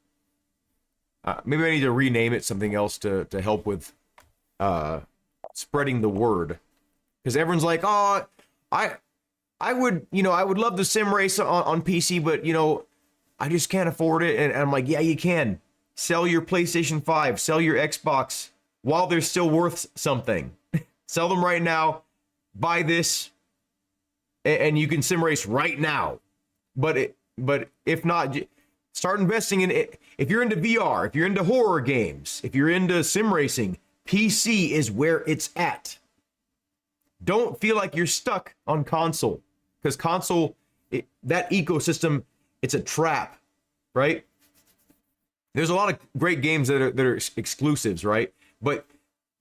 Maybe I need to rename it something else to help with spreading the word. Because everyone's like, oh, I would love to sim race on PC, but, you know, I just can't afford it. And I'm like, yeah, you can. Sell your PlayStation 5, sell your Xbox while they're still worth something. Sell them right now, buy this, and you can sim race right now. But if not, start investing in it. If you're into VR, if you're into horror games, if you're into sim racing, PC is where it's at. Don't feel like you're stuck on console, because console, that ecosystem, it's a trap, right? There's a lot of great games that are exclusives, right? But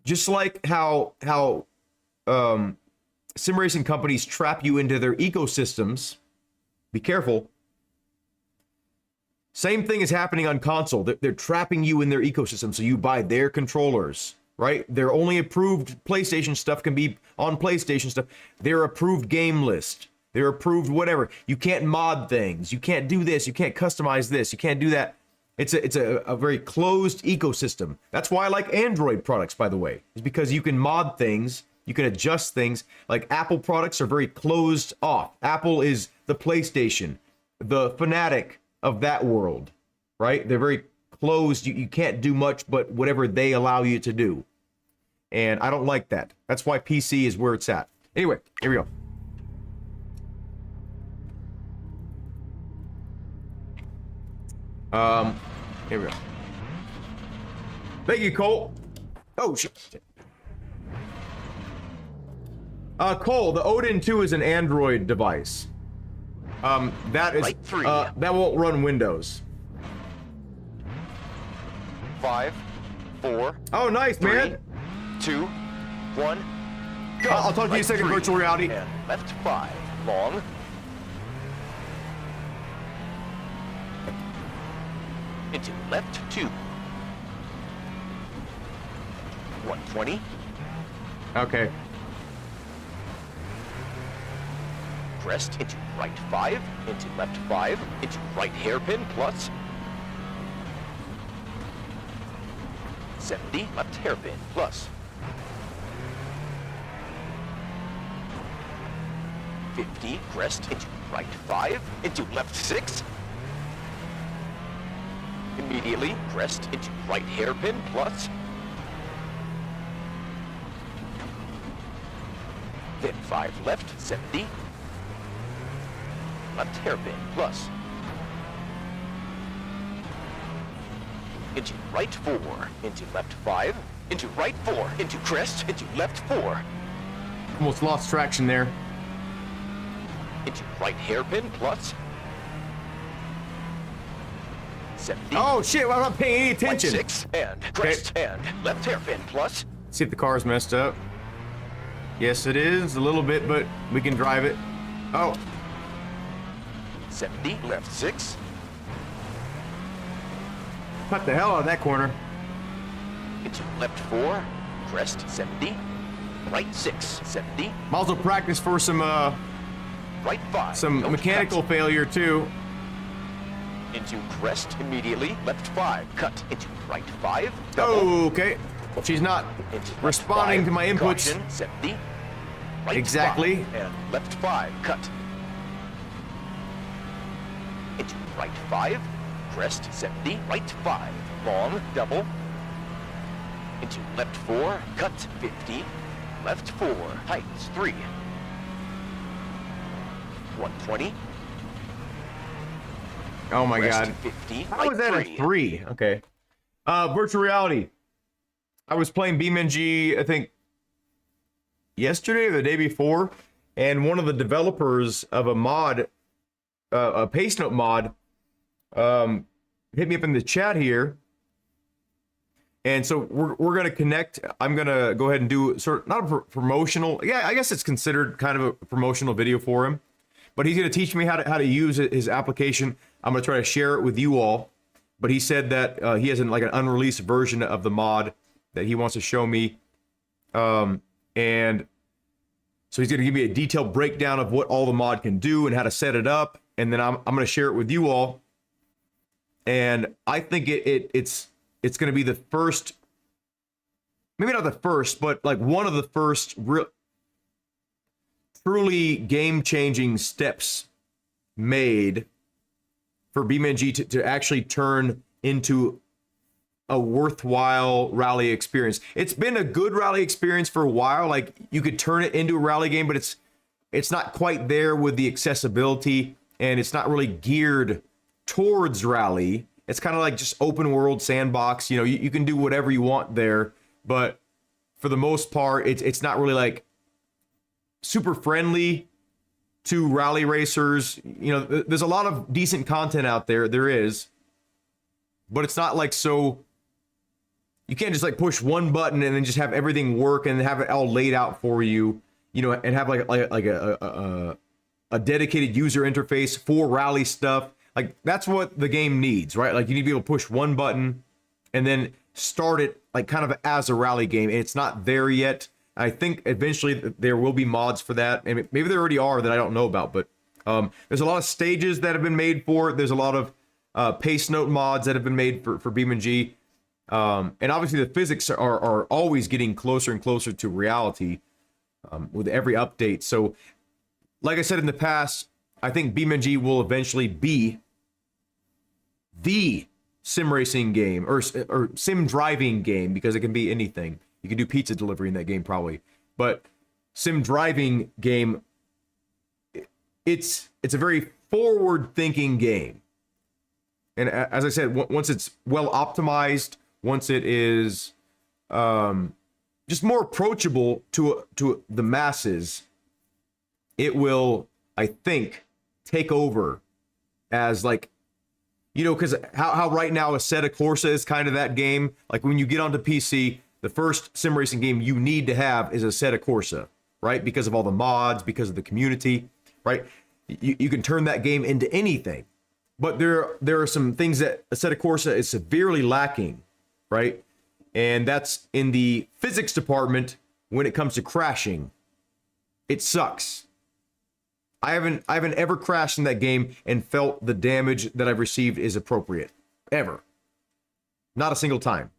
just like how sim racing companies trap you into their ecosystems, be careful. Same thing is happening on console. They're trapping you in their ecosystem, so you buy their controllers, right? Their only approved PlayStation stuff can be on PlayStation stuff. Their approved game list, their approved whatever. You can't mod things. You can't do this. You can't customize this. You can't do that. It's a very closed ecosystem. That's why I like Android products, by the way, is because you can mod things. You can adjust things. Like Apple products are very closed off. Apple is the PlayStation, the Fanatic of that world, right? They're very closed. You can't do much but whatever they allow you to do. And I don't like that. That's why PC is where it's at. Anyway, here we go. Here we go. Thank you, Cole. Oh, shit. Cole, the Odin 2 is an Android device. That is, that won't run Windows. 5, 4. Oh, nice, 3, man. 2, 1. Go. I'll talk to you in a second, 3, virtual reality. And left 5. Long. Into left 2. 120. Okay. Crest into right 5. Into left 5. Into right hairpin plus. 70. Left hairpin plus. 50. Crest into right 5. Into left 6. Immediately, crest into right hairpin plus. then 5 left, 70. Left hairpin, plus. Into right 4, into left 5, into right 4, into crest, into left 4. Almost lost traction there. Into right hairpin, plus. 70. Oh shit, well, I'm not paying any Right attention. 6, and crest, and left hairpin, plus. See if the car's messed up. Yes, it is a little bit, but we can drive it. Oh, 70, left 6. cut the hell out of that corner. Into left 4, crest, 70. Right 6, 70. Might as well practice for some Right 5. don't mechanical cut. failure too. Into crest immediately. Left 5, cut. Into right 5, double. Oh, okay. She's not Into left responding 5, to my inputs. caution, 70. Right Exactly. 5, and left 5, cut. Into right 5, crest, 70. Right 5, long, double. Into left 4, cut, 50. Left 4, tightens, 3. 120. Oh my Crest, god. 50. How right was that a 3? Okay. Virtual reality. I was playing BeamNG, I think, yesterday or the day before, and one of the developers of a mod, a Pace Note mod, hit me up in the chat here. And so we're gonna connect. I'm gonna go ahead and do sort of not a promotional. Yeah, I guess it's considered kind of a promotional video for him. But he's gonna teach me how to use his application. I'm gonna try to share it with you all. But he said that he has like an unreleased version of the mod that he wants to show me. And so he's gonna give me a detailed breakdown of what all the mod can do and how to set it up. And then I'm gonna share it with you all. And I think it's going to be the first, maybe not the first, but like one of the first truly game-changing steps made for BeamNG to actually turn into a worthwhile rally experience. It's been a good rally experience for a while. Like you could turn it into a rally game, but it's not quite there with the accessibility, and it's not really geared towards rally. It's kind of like just open world sandbox. You know, you can do whatever you want there, but for the most part, it's not really like super friendly to rally racers. You know, there's a lot of decent content out there. There is, but it's not like so. You can't just like push one button and then just have everything work and have it all laid out for you. You know, and have like a dedicated user interface for rally stuff. Like, that's what the game needs, right? Like, you need to be able to push one button and then start it, like, kind of as a rally game. And it's not there yet. I think eventually there will be mods for that. And maybe there already are that I don't know about. But there's a lot of stages that have been made for it. There's a lot of Pace Note mods that have been made for BeamNG. And obviously, the physics are always getting closer and closer to reality with every update. So, like I said in the past, I think BeamNG will eventually be the sim racing game or sim driving game, because it can be anything. You can do pizza delivery in that game probably, but sim driving game. It's a very forward thinking game, and as I said, once it's well optimized, once it is just more approachable to the masses, it will, I think, take over as, like, you know, because how right now Assetto Corsa is kind of that game. Like, when you get onto PC, the first sim racing game you need to have is Assetto Corsa, right? Because of all the mods, because of the community, right? You can turn that game into anything. But there are some things that Assetto Corsa is severely lacking, right? And that's in the physics department when it comes to crashing. It sucks. I haven't ever crashed in that game and felt the damage that I've received is appropriate. Ever. Not a single time.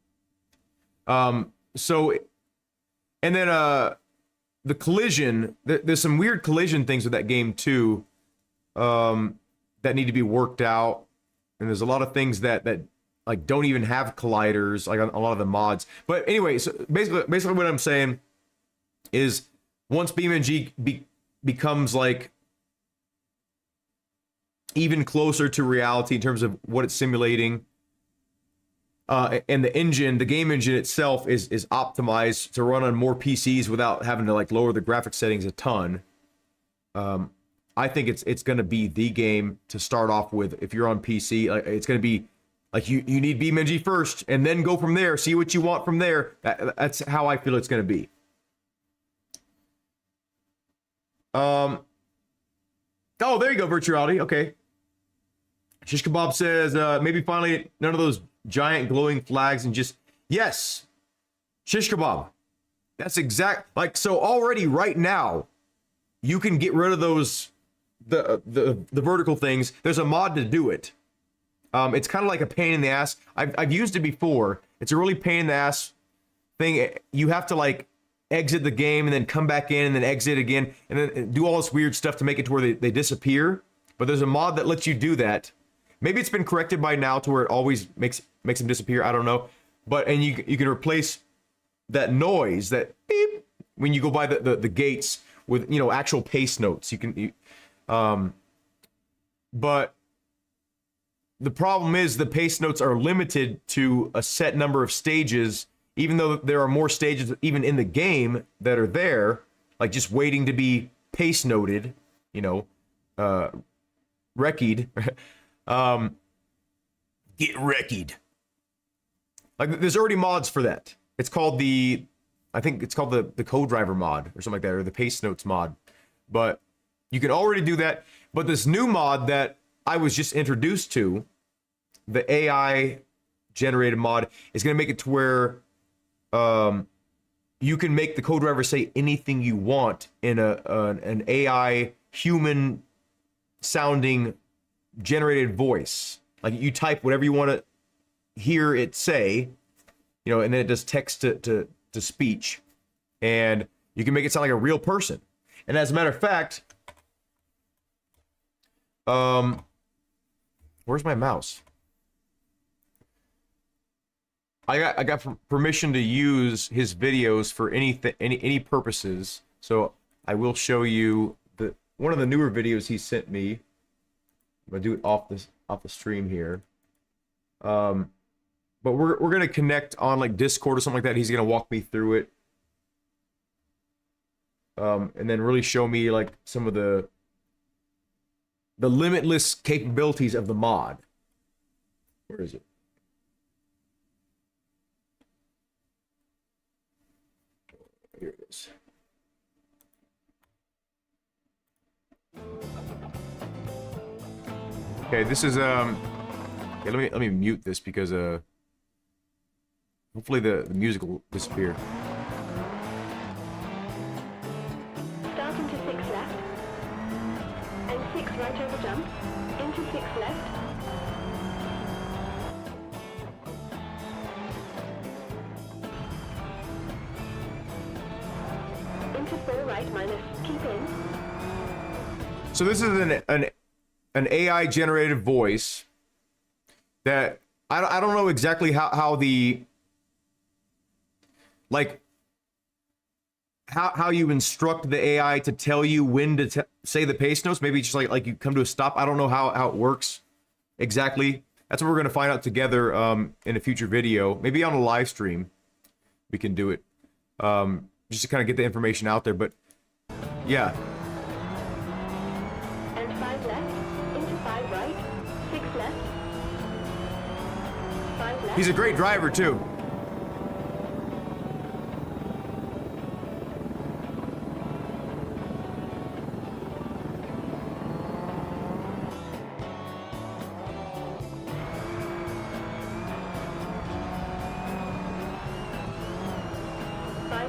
So, and then the collision, there's some weird collision things with that game too, that need to be worked out. And there's a lot of things that like don't even have colliders, like on a lot of the mods. But anyway, so basically what I'm saying is, once BeamNG becomes like even closer to reality in terms of what it's simulating, and the engine, the game engine itself is optimized to run on more PCs without having to like lower the graphics settings a ton. I think it's going to be the game to start off with if you're on PC. Like, it's going to be like you need BeamNG first and then go from there. See what you want from there. That's how I feel it's going to be. Oh, there you go, virtuality. Okay. Shish Kebab says maybe finally none of those giant glowing flags and just yes, Shish Kebab. That's exact like so already right now. You can get rid of those the vertical things. There's a mod to do it. It's kind of like a pain in the ass. I've used it before. It's a really pain in the ass thing. You have to like exit the game and then come back in and then exit again and then do all this weird stuff to make it to where they disappear. But there's a mod that lets you do that. Maybe it's been corrected by now to where it always makes them disappear. I don't know. But and you can replace that noise, that beep, when you go by the gates with, you know, actual pace notes. You can but the problem is the pace notes are limited to a set number of stages, even though there are more stages even in the game that are there, like just waiting to be pace noted, you know, wrecked. Get wrecked. Like there's already mods for that. It's called I think it's called the co-driver mod or something like that, or the pace notes mod. But you can already do that. But this new mod that I was just introduced to, the AI generated mod, is going to make it to where you can make the co-driver say anything you want in an AI human sounding generated voice. Like you type whatever you want to hear it say, you know, and then it does text to speech, and you can make it sound like a real person. And as a matter of fact, where's my mouse? I got permission to use his videos for any purposes. So I will show you one of the newer videos he sent me. I'm gonna do it off the stream here. But we're gonna connect on like Discord or something like that. He's gonna walk me through it, and then really show me like some of the limitless capabilities of the mod. Where is it? Here it is. Okay, this is okay, let me mute this because hopefully the music will disappear. Start into 6 left, and 6 right over jump, into 6 left, into 4 right minus, keep in. So this is an AI generated voice that I don't know exactly how the like how you instruct the AI to tell you when to say the pace notes. Maybe just like you come to a stop. I don't know how it works exactly. That's what we're going to find out together in a future video. Maybe on a live stream we can do it, just to kind of get the information out there. But yeah. And 5 left, into 5 right, 6 left, 5 left. He's a great driver too.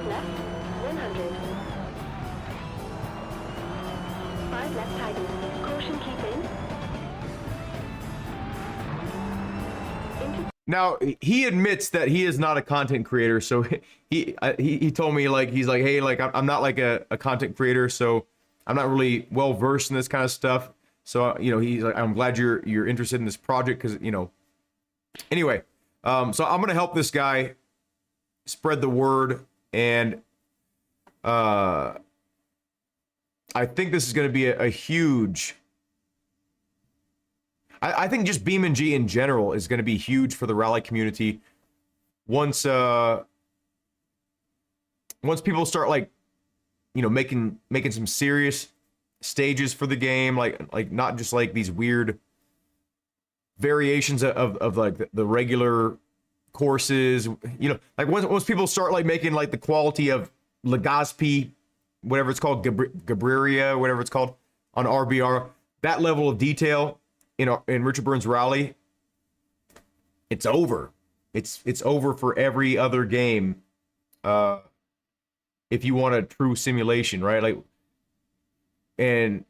Left, 100. 5 left tighten. Caution, keep in. Into Now he admits that he is not a content creator, so he told me like he's like, hey, like I'm not like a content creator, so I'm not really well versed in this kind of stuff. So you know, he's like, I'm glad you're interested in this project because you know. Anyway, so I'm gonna help this guy spread the word and I think this is going to be a huge. I think just BeamNG in general is going to be huge for the rally community. Once people start like, making some serious stages for the game, like not just like these weird variations of like the regular courses, like once people start like making like the quality of Legazpi, whatever it's called, Gabriria, whatever it's called on RBR, that level of detail in Richard Burns Rally, it's over. It's over for every other game. If you want a true simulation, right? Like, and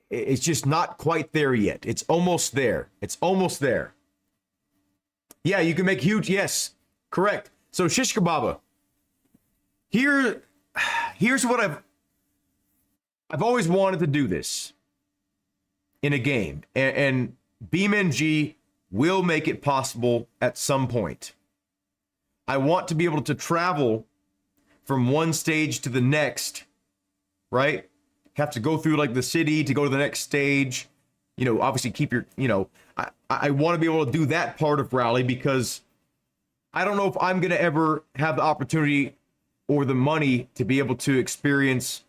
it's just not quite there yet. It's almost there. It's almost there. Yeah, you can make huge. Yes, correct. So Shish Kebaba. Here's what I've always wanted to do this in a game, and BeamNG will make it possible at some point. I want to be able to travel from one stage to the next, right? Have to go through like the city to go to the next stage. Obviously keep your, I want to be able to do that part of rally, because I don't know if I'm going to ever have the opportunity or the money to be able to experience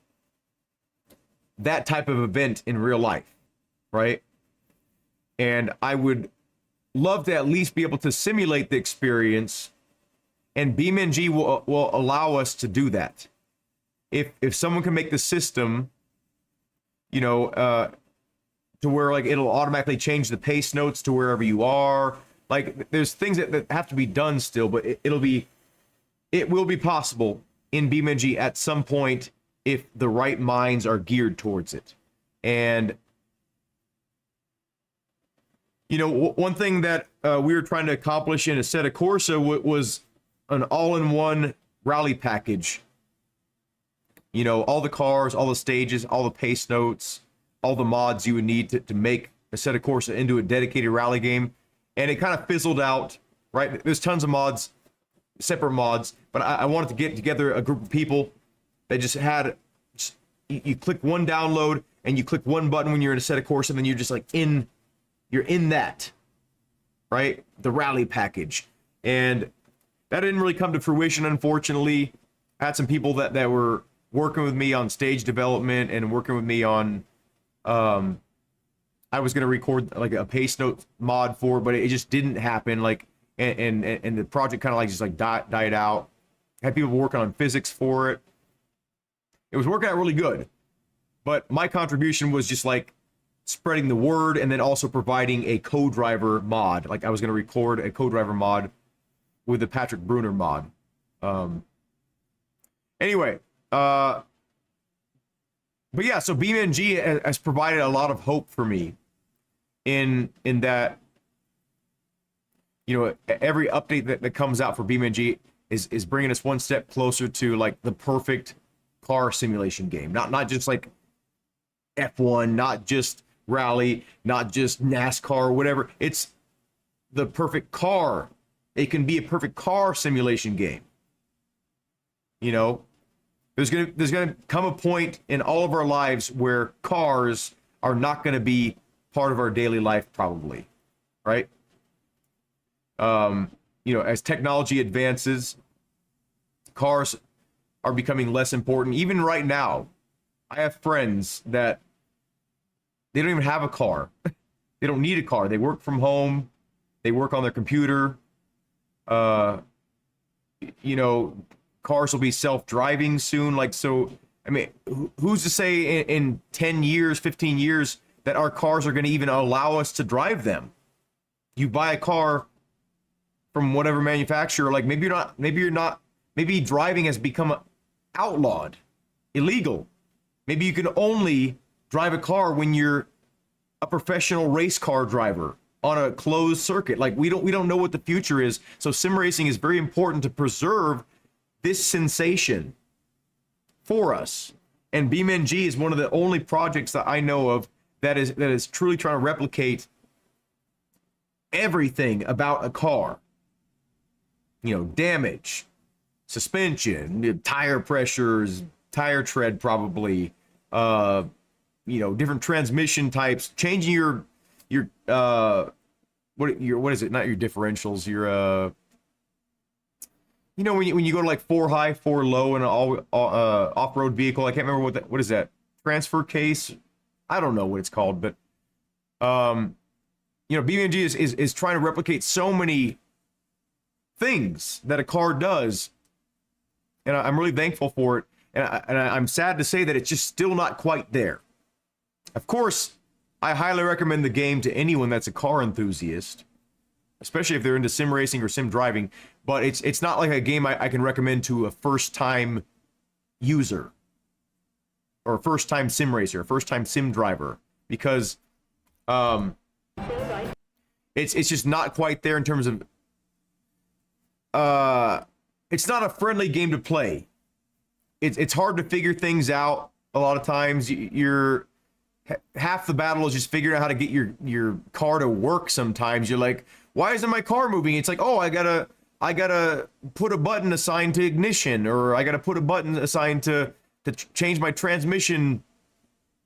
that type of event in real life, right? And I would love to at least be able to simulate the experience, and BeamNG will allow us to do that. If someone can make the system, to where like it'll automatically change the pace notes to wherever you are. Like there's things that have to be done still, but it will be possible in BeamNG at some point if the right minds are geared towards it. And one thing that we were trying to accomplish in Assetto Corsa was an all-in-one rally package. All the cars, all the stages, all the pace notes, all the mods you would need to make Assetto Corsa into a dedicated rally game. And it kind of fizzled out, right? There's tons of mods, separate mods, but I wanted to get together a group of people that just had, you click one download and you click one button when you're in Assetto Corsa, and then you're just like you're in that, right? The rally package. And that didn't really come to fruition, unfortunately. I had some people that were working with me on stage development and working with me on, I was going to record like a pace note mod for, but it just didn't happen. Like, and the project kind of like just like died out. Had people working on physics for it. It was working out really good, but my contribution was just like spreading the word, and then also providing a co-driver mod. Like I was going to record a co-driver mod with the Patrick Bruner mod. Anyway, but yeah, so BeamNG has provided a lot of hope for me in that, every update that comes out for BeamNG is bringing us one step closer to like the perfect car simulation game. Not just like F1, not just rally, not just NASCAR, whatever. It's the perfect car. It can be a perfect car simulation game. There's gonna come a point in all of our lives where cars are not gonna be part of our daily life, probably, right? As technology advances, cars are becoming less important. Even right now, I have friends that they don't even have a car. They don't need a car. They work from home. They work on their computer. Cars will be self-driving soon. Like, so, I mean, who's to say in 10 years, 15 years that our cars are going to even allow us to drive them? You buy a car from whatever manufacturer, like maybe driving has become outlawed, illegal. Maybe you can only drive a car when you're a professional race car driver on a closed circuit. Like we don't know what the future is. So sim racing is very important to preserve this sensation for us. And BeamNG is one of the only projects that I know of that is truly trying to replicate everything about a car. Damage, suspension, tire pressures, tire tread probably, different transmission types, changing what is it? Not your differentials, your when you go to like 4 high, 4 low in an all off-road vehicle. I can't remember what is that? Transfer case? I don't know what it's called, but BeamNG is trying to replicate so many things that a car does, and I'm really thankful for it. And I'm sad to say that it's just still not quite there. Of course, I highly recommend the game to anyone that's a car enthusiast, especially if they're into sim racing or sim driving. But it's not like a game I can recommend to a first-time user or a first-time sim racer, a first-time sim driver, because it's just not quite there in terms of it's not a friendly game to play. It's hard to figure things out a lot of times. You're half the battle is just figuring out how to get your car to work. Sometimes you're like, why isn't my car moving? It's like, oh, I gotta put a button assigned to ignition, or I gotta put a button assigned to change my transmission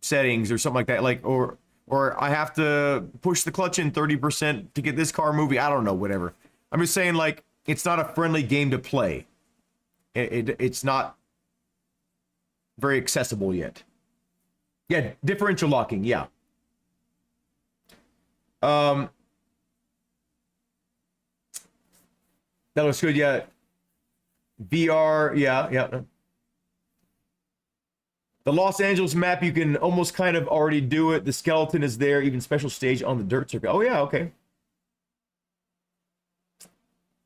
settings or something like that. Like, or I have to push the clutch in 30% to get this car moving. I don't know, whatever. I'm just saying, like, it's not a friendly game to play. It's not very accessible yet. Yeah, differential locking, yeah. That looks good, yeah. VR, yeah. The Los Angeles map, you can almost kind of already do it. The skeleton is there, even special stage on the dirt circuit. Oh yeah, okay.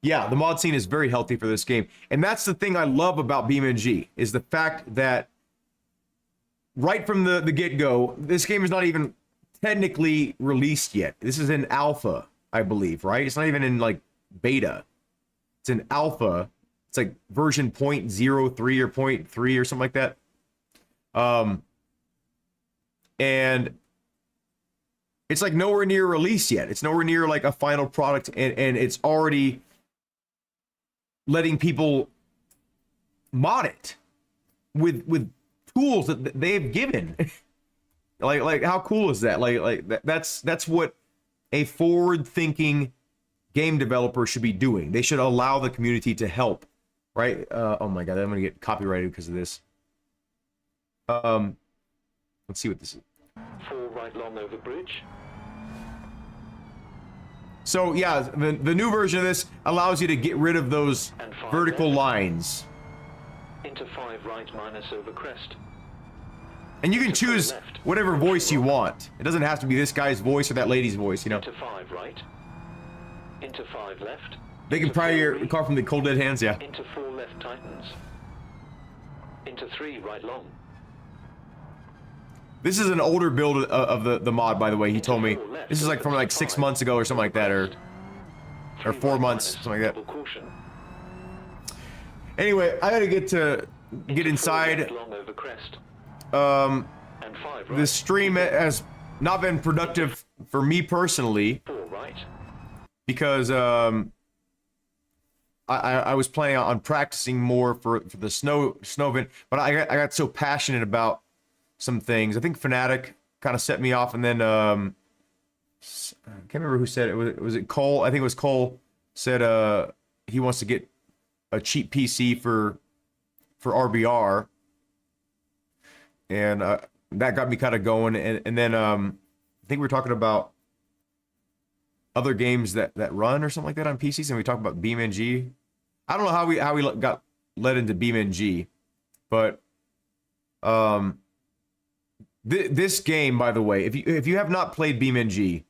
Yeah, the mod scene is very healthy for this game. And that's the thing I love about BeamNG, is the fact that right from the get-go, this game is not even technically released yet. This is in alpha, I believe, right? It's not even in, like, beta. It's in alpha. It's like version 0.03 or 0.3 or something like that. And it's like nowhere near release yet. It's nowhere near like a final product, and it's already letting people mod it with tools that they've given. like how cool is that? That's what a forward-thinking game developer should be doing. They should allow the community to help, right? Oh my god, I'm gonna get copyrighted because of this. Let's see what this is. 4 right long over bridge. So yeah, the new version of this allows you to get rid of those vertical lines. Into 5 right minus over crest. And you can choose whatever voice you want. It doesn't have to be this guy's voice or that lady's voice, you know. Into 5 right. Into 5 left. They can pry your car from the cold dead hands, yeah. Into 4 left tightens. Into 3 right long. This is an older build of the mod, by the way. He told me this is like from like 6 months ago or something like that, or 4 months, something like that. Anyway, I gotta get inside. This stream has not been productive for me personally because I was planning on practicing more for the snow event, but I got so passionate about some things. I think Fnatic kind of set me off, and then I can't remember who said it. Was it Cole? I think it was Cole said he wants to get a cheap PC for RBR, and that got me kind of going. And then I think we were talking about other games that run or something like that on PCs, and we talked about BeamNG. I don't know how we got led into BeamNG, but this game, by the way, if you have not played BeamNG,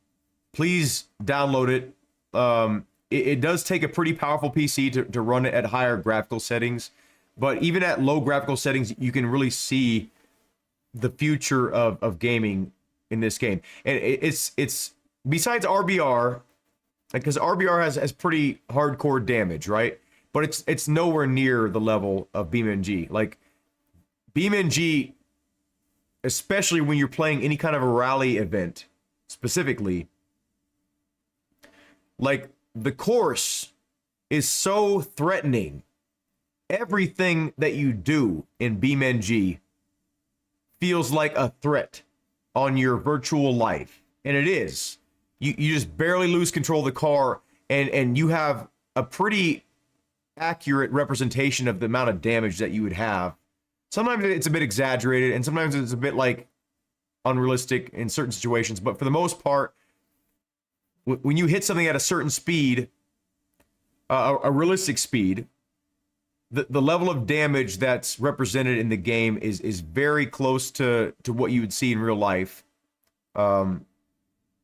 please download it. It does take a pretty powerful PC to run it at higher graphical settings, but even at low graphical settings, you can really see the future of gaming in this game. And it's besides RBR, because RBR has pretty hardcore damage, right? But it's nowhere near the level of BeamNG. Like BeamNG, especially when you're playing any kind of a rally event, specifically, like the course is so threatening everything that you do in BeamNG feels like a threat on your virtual life. And it is. You just barely lose control of the car, and you have a pretty accurate representation of the amount of damage that you would have. Sometimes it's a bit exaggerated, and sometimes it's a bit like unrealistic in certain situations. But for the most part, when you hit something at a certain speed, a realistic speed, the level of damage that's represented in the game is very close to what you would see in real life.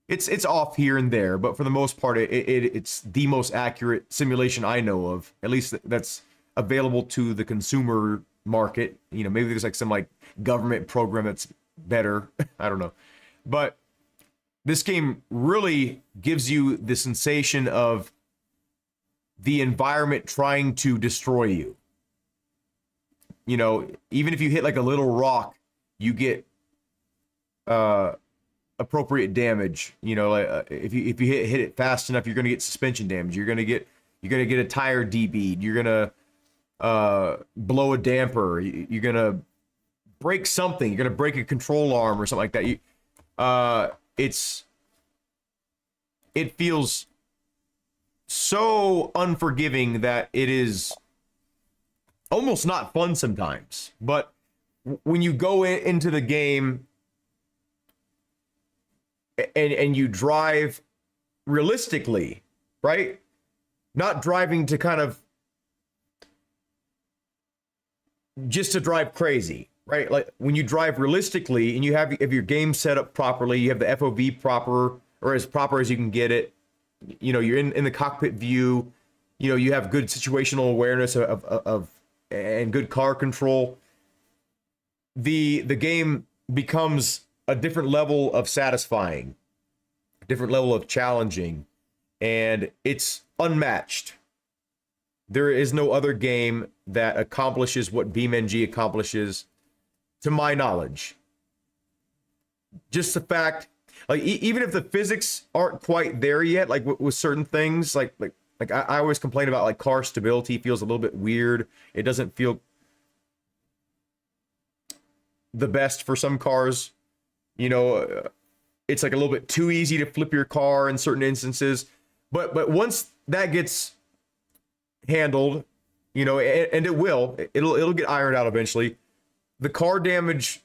It's off here and there, but for the most part, it's the most accurate simulation I know of, at least that's available to the consumer market. You know, maybe there's like some like government program that's better. I don't know. But this game really gives you the sensation of the environment trying to destroy you. You know, even if you hit like a little rock, you get appropriate damage. You know, like, if you hit it fast enough, you're gonna get suspension damage. You're gonna get a tire debead. You're gonna blow a damper. You're gonna break something. You're gonna break a control arm or something like that. It feels so unforgiving that it is almost not fun sometimes. But when you go into the game and you drive realistically, right? Not driving to kind of just to drive crazy, right? Like when you drive realistically and you have your game set up properly, you have the FOV proper or as proper as you can get it. You know, you're in the cockpit view. You know, you have good situational awareness of and good car control. The game becomes a different level of satisfying, a different level of challenging, and it's unmatched. There is no other game that accomplishes what BeamNG accomplishes, to my knowledge. Just the fact, like, even if the physics aren't quite there yet, like with certain things, like I always complain about like car stability feels a little bit weird. It doesn't feel the best for some cars. You know, it's like a little bit too easy to flip your car in certain instances. But once that gets handled, you know, and it'll get ironed out eventually. The car damage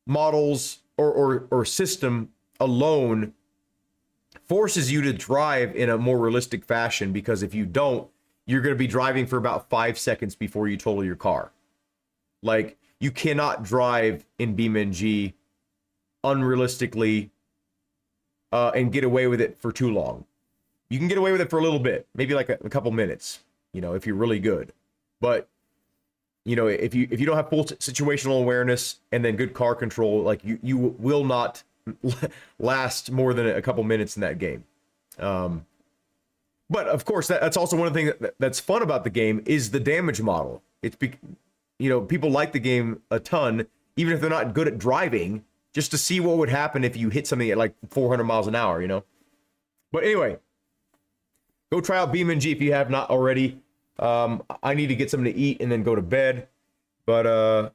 models or system alone forces you to drive in a more realistic fashion, because if you don't, you're going to be driving for about 5 seconds before you total your car. Like, you cannot drive in BeamNG unrealistically and get away with it for too long. You can get away with it for a little bit, maybe like a couple minutes, you know, if you're really good. But, you know, if you don't have full situational awareness and then good car control, like you will not last more than a couple minutes in that game. But of course, that's also one of the things that's fun about the game is the damage model. You know, people like the game a ton, even if they're not good at driving, just to see what would happen if you hit something at like 400 miles an hour, you know? But anyway, go try out BeamNG if you have not already. I need to get something to eat and then go to bed. But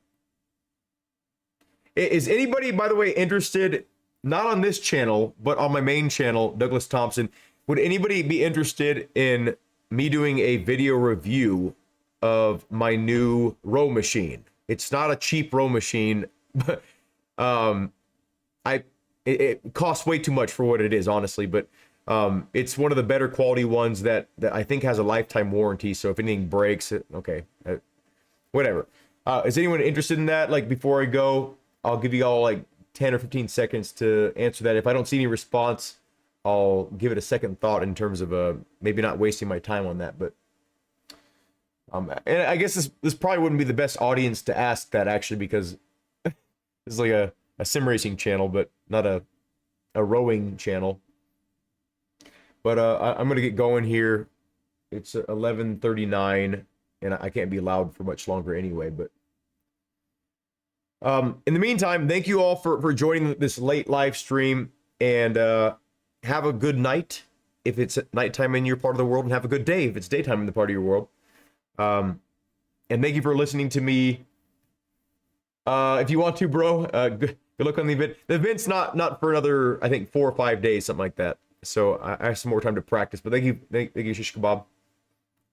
is anybody, by the way, interested, not on this channel, but on my main channel, Douglas Thompson, would anybody be interested in me doing a video review of my new row machine? It's not a cheap row machine, but it costs way too much for what it is, honestly. But it's one of the better quality ones that I think has a lifetime warranty. So if anything breaks, okay, whatever. Is anyone interested in that? Like, before I go, I'll give you all like 10 or 15 seconds to answer that. If I don't see any response, I'll give it a second thought in terms of maybe not wasting my time on that. But and I guess this probably wouldn't be the best audience to ask that, actually, because this is like a sim racing channel, but not a rowing channel. But I'm gonna get going here. It's 11:39, and I can't be loud for much longer anyway. But in the meantime, thank you all for joining this late live stream, and have a good night if it's nighttime in your part of the world, and have a good day if it's daytime in the part of your world. And thank you for listening to me. If you want to, bro, good luck on the event. The event's not for another, I think, 4 or 5 days, something like that. So I have some more time to practice. But thank you, Shish Kebab.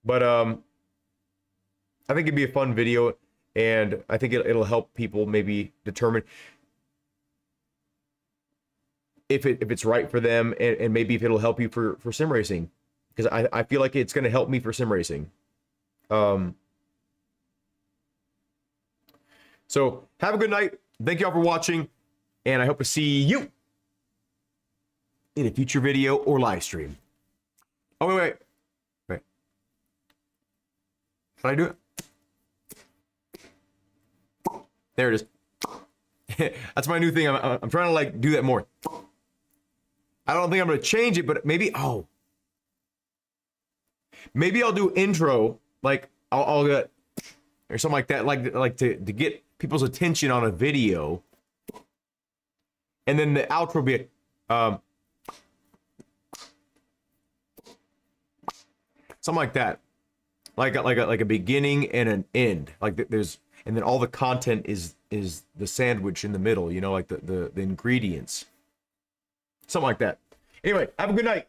But I think it'd be a fun video, and I think it'll help people maybe determine if it's right for them, and maybe if it'll help you for sim racing, because I feel like it's going to help me for sim racing. So have a good night. Thank you all for watching, and I hope to see you in a future video or live stream. Oh, wait. Can I do it? There it is. That's my new thing. I'm trying to like do that more. I don't think I'm going to change it, but maybe, maybe I'll do intro, like I'll get, or something like that, like to get people's attention on a video, and then the outro be something like that, like a beginning and an end, like there's, and then all the content is the sandwich in the middle, you know, like the ingredients, something like that. Anyway, have a good night.